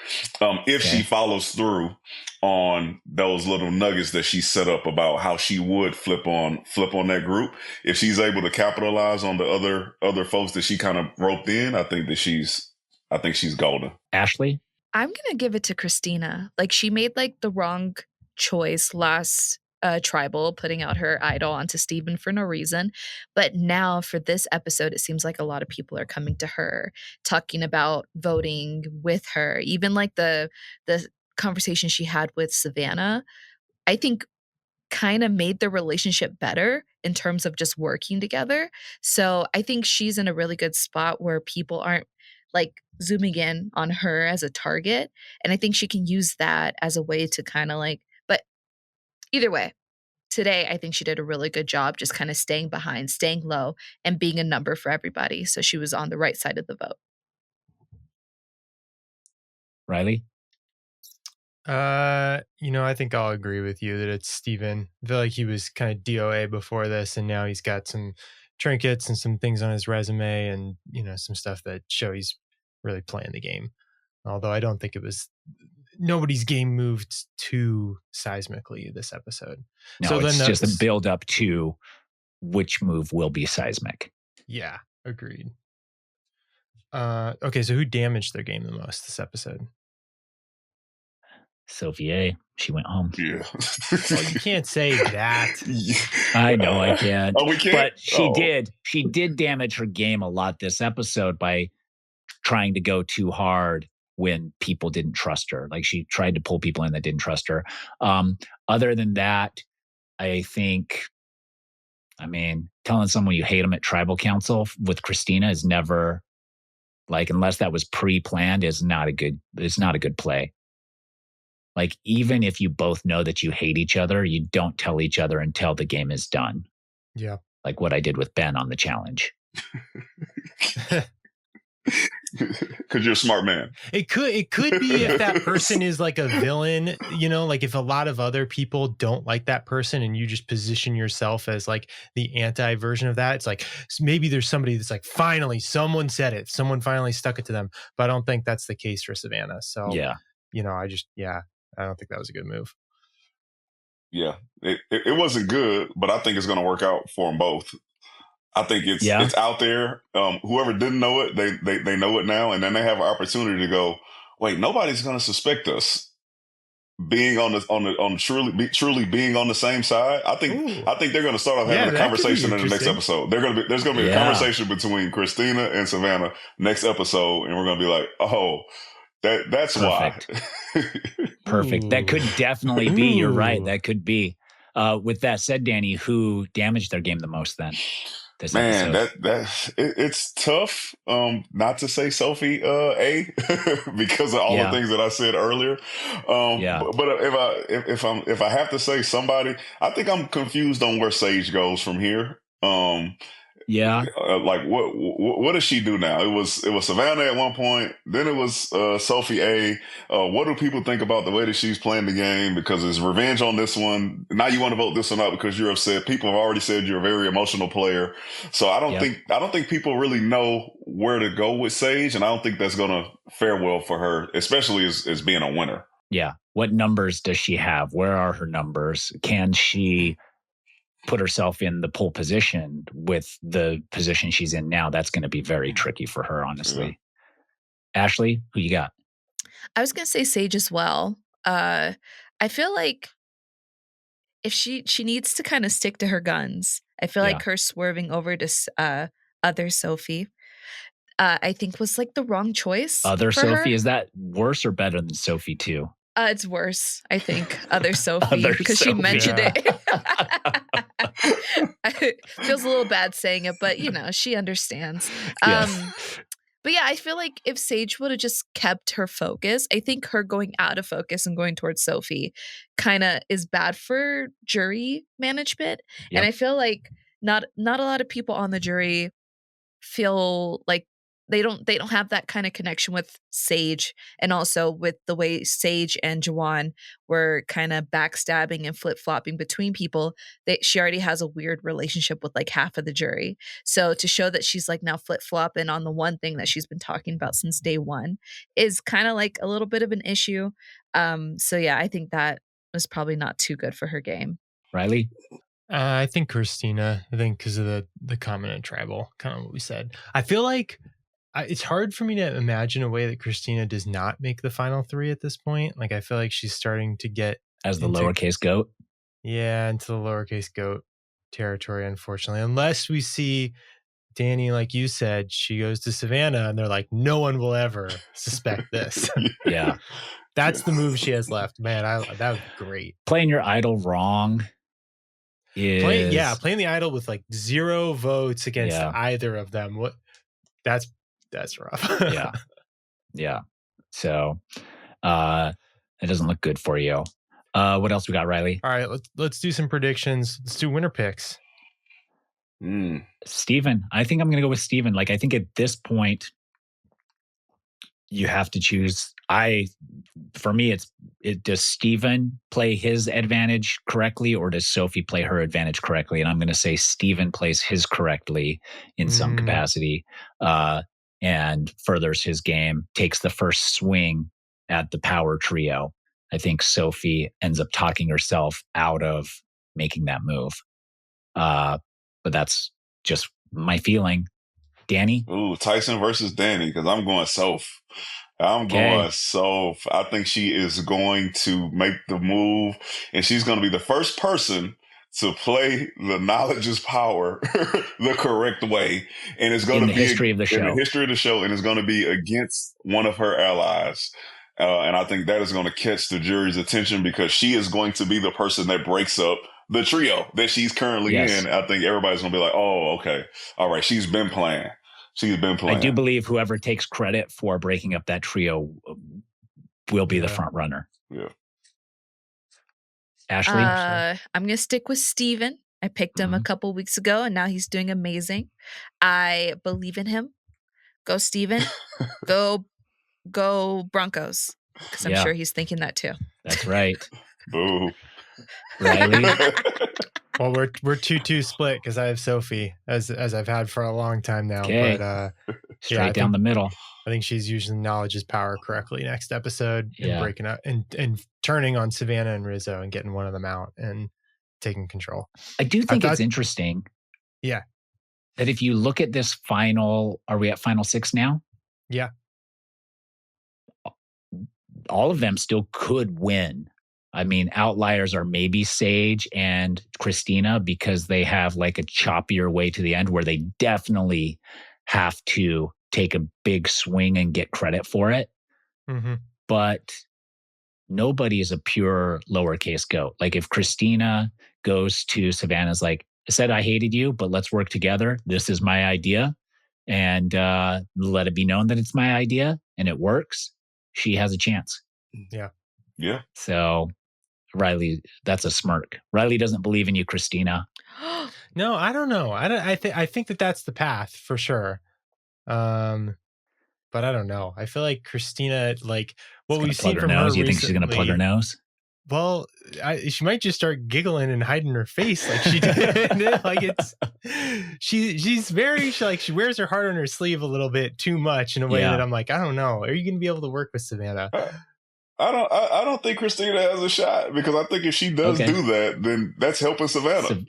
If she follows through on those little nuggets that she set up about how she would flip on that group, if she's able to capitalize on the other folks that she kind of roped in, I think she's golden. Ashleigh? I'm gonna give it to Christina. Like, she made like the wrong choice last tribal, putting out her idol onto Steven for no reason. But now for this episode, it seems like a lot of people are coming to her, talking about voting with her. Even like the conversation she had with Savannah, I think kind of made the relationship better in terms of just working together. So I think she's in a really good spot where people aren't like zooming in on her as a target. And I think she can use that as a way to kind of like, but either way, today, I think she did a really good job just kind of staying behind, staying low, and being a number for everybody. So she was on the right side of the vote. Riley? I think I'll agree with you that it's Steven. I feel like he was kind of DOA before this, and now he's got some trinkets and some things on his resume and, some stuff that show he's really playing the game. Although I don't think nobody's game moved too seismically this episode. No, so it's just a build up to which move will be seismic. Yeah, agreed. Okay, so who damaged their game the most this episode? Sophie A. She went home. Yeah. Well, you can't say that. I know I can't. Oh, we can't? But she did. She did damage her game a lot this episode by trying to go too hard when people didn't trust her. Like, she tried to pull people in that didn't trust her. Other than that, I think, telling someone you hate them at tribal council with Christina is never, like, unless that was pre-planned, it's not a good play. Like, even if you both know that you hate each other, you don't tell each other until the game is done. Yeah. Like what I did with Ben on the challenge. Because you're a smart man. It could be if that person is like a villain, like if a lot of other people don't like that person and you just position yourself as like the anti version of that. It's like, maybe there's somebody that's like, finally someone said it. Someone finally stuck it to them. But I don't think that's the case for Savannah. So, I don't think that was a good move. Yeah, it wasn't good, but I think it's going to work out for them both. I think it's out there. Whoever didn't know it, they know it now, and then they have an opportunity to go, wait, nobody's going to suspect us being truly being on the same side. I think they're going to start off having a conversation in the next episode. There's going to be a conversation between Christina and Savannah next episode, and we're going to be like, oh, that's perfect. Why. Perfect. That could definitely be. You're right. That could be. With that said, Danny, who damaged their game the most then? Man, it's tough not to say Sophie A because of all the things that I said earlier. But if I have to say somebody, I think I'm confused on where Sage goes from here. Like what does she do now? It was Savannah at one point, then it was Sophie A. What do people think about the way that she's playing the game? Because it's revenge on this one. Now you want to vote this one out because you're upset. People have already said you're a very emotional player. So I don't think people really know where to go with Sage, and I don't think that's going to fare well for her, especially as being a winner. Yeah. What numbers does she have? Where are her numbers? Can she put herself in the pole position with the position she's in now? That's going to be very tricky for her, honestly. Yeah. Ashleigh, who you got? I was going to say Sage as well. I feel like if she needs to kind of stick to her guns. I feel like her swerving over to other Sophie, I think was like the wrong choice. Other for Sophie, her. Is that worse or better than Sophie too? It's worse, I think. Other Sophie, because she mentioned it. It feels a little bad saying it, but she understands. Yes. But yeah, I feel like if Sage would have just kept her focus, I think her going out of focus and going towards Sophie kind of is bad for jury management. Yep. And I feel like not a lot of people on the jury feel like they don't have that kind of connection with Sage, and also with the way Sage and Juwan were kind of backstabbing and flip-flopping between people. She already has a weird relationship with like half of the jury. So to show that she's like now flip-flopping on the one thing that she's been talking about since day one is kind of like a little bit of an issue. So yeah, I think that was probably not too good for her game. Riley? I think Christina. I think because of the comment in tribal, kind of what we said. I feel like it's hard for me to imagine a way that Christina does not make the final three at this point. Like, I feel like she's starting to get as the lowercase goat. Yeah, into the lowercase goat territory, unfortunately. Unless we see Danny, like you said, she goes to Savannah and they're like, no one will ever suspect this. Yeah. That's the move she has left. Man, that would be great. Playing your idol wrong. Playing the idol with like 0 votes against either of them. That's rough. Yeah. So it doesn't look good for you. What else we got, Riley? All right, let's do some predictions. Let's do winner picks. Steven. I think I'm going to go with Steven. Like, I think at this point, you have to choose. For me, does Steven play his advantage correctly, or does Sophie play her advantage correctly? And I'm going to say Steven plays his correctly in some capacity, and furthers his game, takes the first swing at the power trio. I think Sophie ends up talking herself out of making that move. But that's just my feeling. Danny? Ooh, Tyson versus Danny, because I'm going Soph. Going Soph. I think she is going to make the move, and she's going to be the first person to play the knowledge is power the correct way. And it's going to be in the history of the show, and it's going to be against one of her allies. And I think that is going to catch the jury's attention, because she is going to be the person that breaks up the trio that she's currently in. I think everybody's going to be like, oh, okay. All right. She's been playing. I do believe whoever takes credit for breaking up that trio will be the front runner. Yeah. Ashleigh? I'm going to stick with Steven. I picked him a couple weeks ago, and now he's doing amazing. I believe in him. Go Steven. Go Broncos. Because I'm sure he's thinking that too. That's right. Boo. Riley? Well, we're 2-2 split because I have Sophie as I've had for a long time now. Okay. But straight down the middle. I think she's using knowledge is power correctly next episode, and breaking up and turning on Savannah and Rizzo and getting one of them out and taking control. I do think it's interesting. Yeah. That if you look at this final, are we at final 6 now? Yeah. All of them still could win. I mean, outliers are maybe Sage and Christina, because they have like a choppier way to the end where they definitely have to take a big swing and get credit for it. Mm-hmm. But nobody is a pure lowercase goat. Like, if Christina goes to Savannah's like, I said I hated you, but let's work together. This is my idea. And let it be known that it's my idea and it works. She has a chance. Yeah. Yeah. So Riley, that's a smirk. Riley doesn't believe in you, Christina. No, I don't know. I think that's the path for sure. But I don't know. I feel like Christina, like what we've seen from her recently. You think she's going to plug her nose? Well, she might just start giggling and hiding her face like she did. Like she's very she wears her heart on her sleeve a little bit too much in a way that I'm like, I don't know. Are you going to be able to work with Savannah? I don't think Christina has a shot, because I think if she does do that, then that's helping Savannah.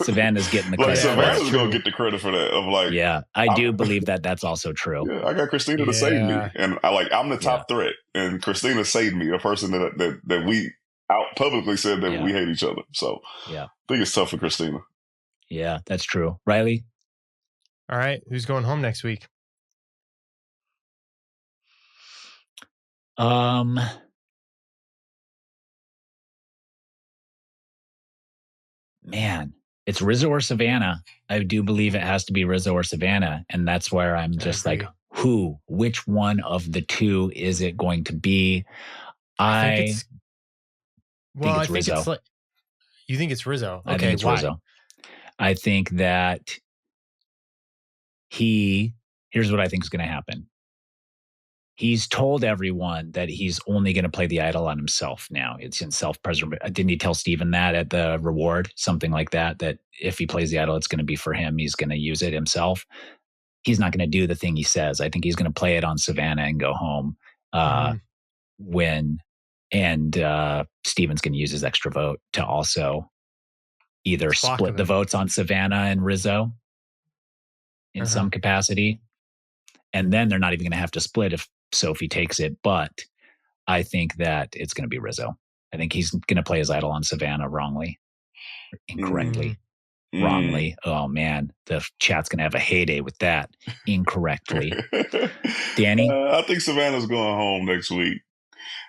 Savannah's getting the credit. Savannah's going to get the credit for that. I do believe that that's also true. Yeah, I got Christina to save me, and I'm the top threat, and Christina saved me, a person that we out publicly said that we hate each other. So I think it's tough for Christina. Yeah, that's true. Riley? All right. Who's going home next week? Man, it's Rizzo or Savannah. I do believe it has to be Rizzo or Savannah. And that's where I'm just like, which one of the two is it going to be? I think it's Rizzo. You think it's Rizzo? Okay, I think it's Rizzo. I think that here's what I think is going to happen. He's told everyone that he's only going to play the idol on himself now. It's in self-preservation. Didn't he tell Steven that at the reward? Something like that if he plays the idol, it's going to be for him. He's going to use it himself. He's not going to do the thing he says. I think he's going to play it on Savannah and go home Steven's going to use his extra vote to also either split the votes on Savannah and Rizzo in some capacity. And then they're not even going to have to split if Sophie takes it. But I think that it's going to be Rizzo. I think he's going to play his idol on Savannah incorrectly. Wrongly. Oh, man. The chat's going to have a heyday with that. Incorrectly. Danny? I think Savannah's going home next week.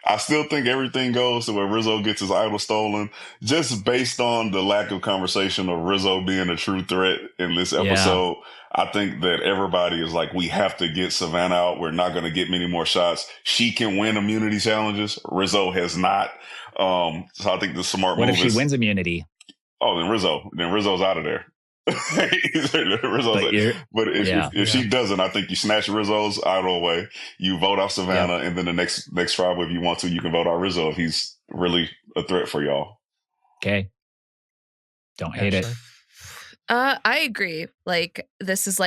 I still think everything goes to where Rizzo gets his idol stolen, just based on the lack of conversation of Rizzo being a true threat in this episode. I think that everybody is like, we have to get Savannah out. We're not going to get many more shots. She can win immunity challenges. Rizzo has not. So I think the smart move is... What if she wins immunity? Oh, then Rizzo's out of there. But if she doesn't, I think you snatch Rizzo's idol away. You vote off Savannah, and then the next tribe, if you want to, you can vote out Rizzo if he's really a threat for y'all. Okay. Don't hate it. I agree. This is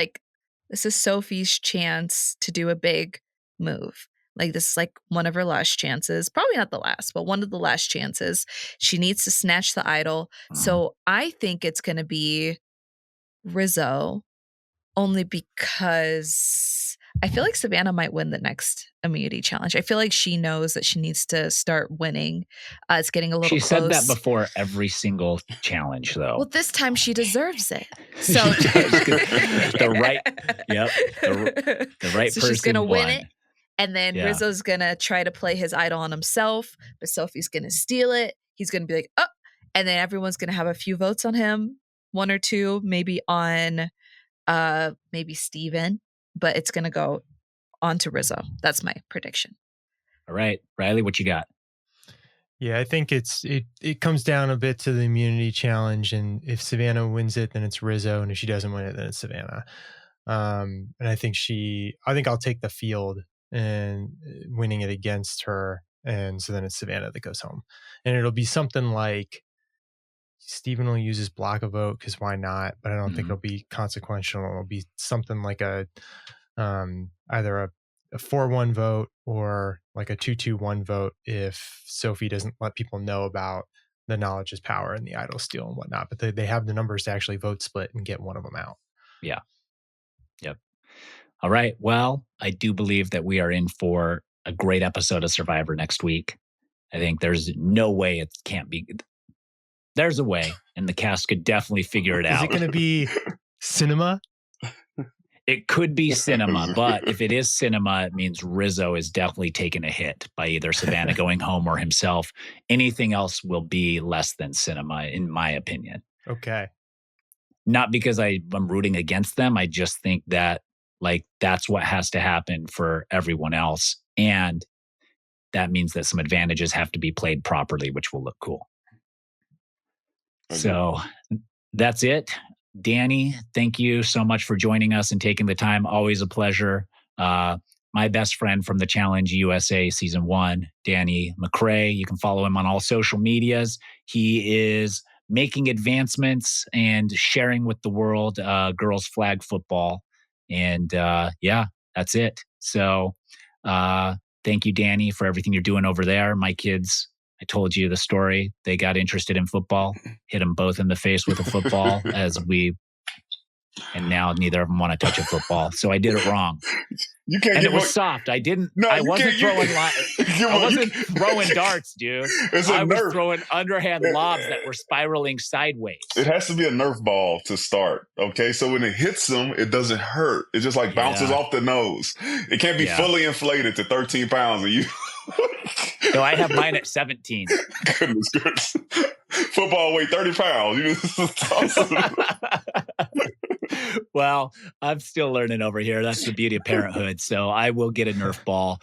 Sophie's chance to do a big move. This is one of her last chances. Probably not the last, but one of the last chances. She needs to snatch the idol. So I think it's going to be Rizzo, only because I feel like Savannah might win the next immunity challenge. I feel like she knows that she needs to start winning. It's getting a little close. She said that before every single challenge, though. Well, this time she deserves it. So the right so person she's gonna won. win it. And then Rizzo's going to try to play his idol on himself, but Sophie's going to steal it. He's going to be like, oh, and then everyone's going to have a few votes on him, one or two, maybe on maybe Steven, but it's going to go on to Rizzo. That's my prediction. All right. Riley, what you got? Yeah, I think it comes down a bit to the immunity challenge, and if Savannah wins it, then it's Rizzo, and if she doesn't win it, then it's Savannah. And I think I'll take the field and winning it against her, and so then it's Savannah that goes home, and it'll be something like Steven will use his block a vote because why not? But I don't think it'll be consequential. It'll be something like either a 4-1 vote or like a 2-2-1 vote if Sophie doesn't let people know about the knowledge is power and the idol steal and whatnot. But they have the numbers to actually vote split and get one of them out. Yeah. Yep. All right. Well, I do believe that we are in for a great episode of Survivor next week. I think there's no way it can't be. There's a way, and the cast could definitely figure it out. Is it going to be cinema? It could be cinema, but if it is cinema, it means Rizzo is definitely taking a hit by either Savannah going home or himself. Anything else will be less than cinema, in my opinion. Okay. Not because I'm rooting against them. I just think that that's what has to happen for everyone else. And that means that some advantages have to be played properly, which will look cool. Okay. So that's it. Danny, thank you so much for joining us and taking the time. Always a pleasure. my best friend from the Challenge USA Season 1, Danny McCray. You can follow him on all social medias. He is making advancements and sharing with the world girls flag football. And that's it. So thank you, Danny, for everything you're doing over there. My kids, I told you the story. They got interested in football, hit them both in the face with a football and now neither of them want to touch a football. So I did it wrong. You can't. And it was soft. I wasn't throwing darts, dude. I was throwing underhand lobs that were spiraling sideways. It has to be a Nerf ball to start. Okay, so when it hits them, it doesn't hurt. It just like bounces off the nose. It can't be fully inflated to 13 pounds, and you. No, I have mine at 17. Goodness gracious. Football weight 30 pounds. You just awesome. Well, I'm still learning over here. That's the beauty of parenthood. So I will get a Nerf ball.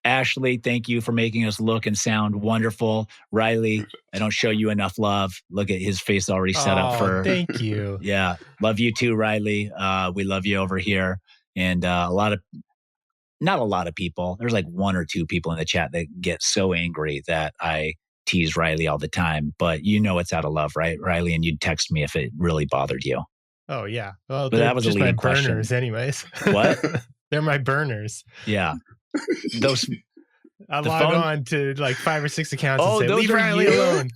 Ashleigh, thank you for making us look and sound wonderful. Riley, I don't show you enough love. Look at his face already set up for. Thank you. Yeah. Love you too, Riley. We love you over here. And not a lot of people. There's like 1 or 2 people in the chat that get so angry that I tease Riley all the time. But you know it's out of love, right, Riley? And you'd text me if it really bothered you. Oh, yeah. Well, but that was just a leading my burners question. Anyways. What? They're my burners. Yeah. Those. I log on to like 5 or 6 accounts and say, those leave are Riley alone.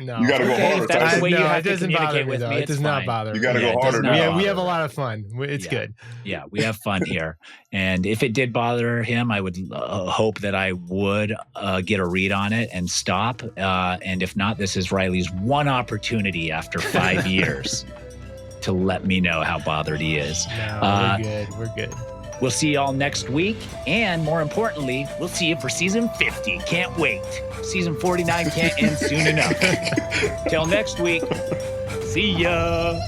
No. You got to go harder. That's the way you have it to doesn't communicate bother me, with though. me. It does not bother me. You got to go harder. We have a lot of fun. It's good. Yeah, we have fun here. And if it did bother him, I would hope that I would get a read on it and stop. And if not, this is Riley's one opportunity after 5 years to let me know how bothered he is. No, we're good. We'll see y'all next week. And more importantly, we'll see you for season 50. Can't wait. Season 49 can't end soon enough. Till next week. See ya.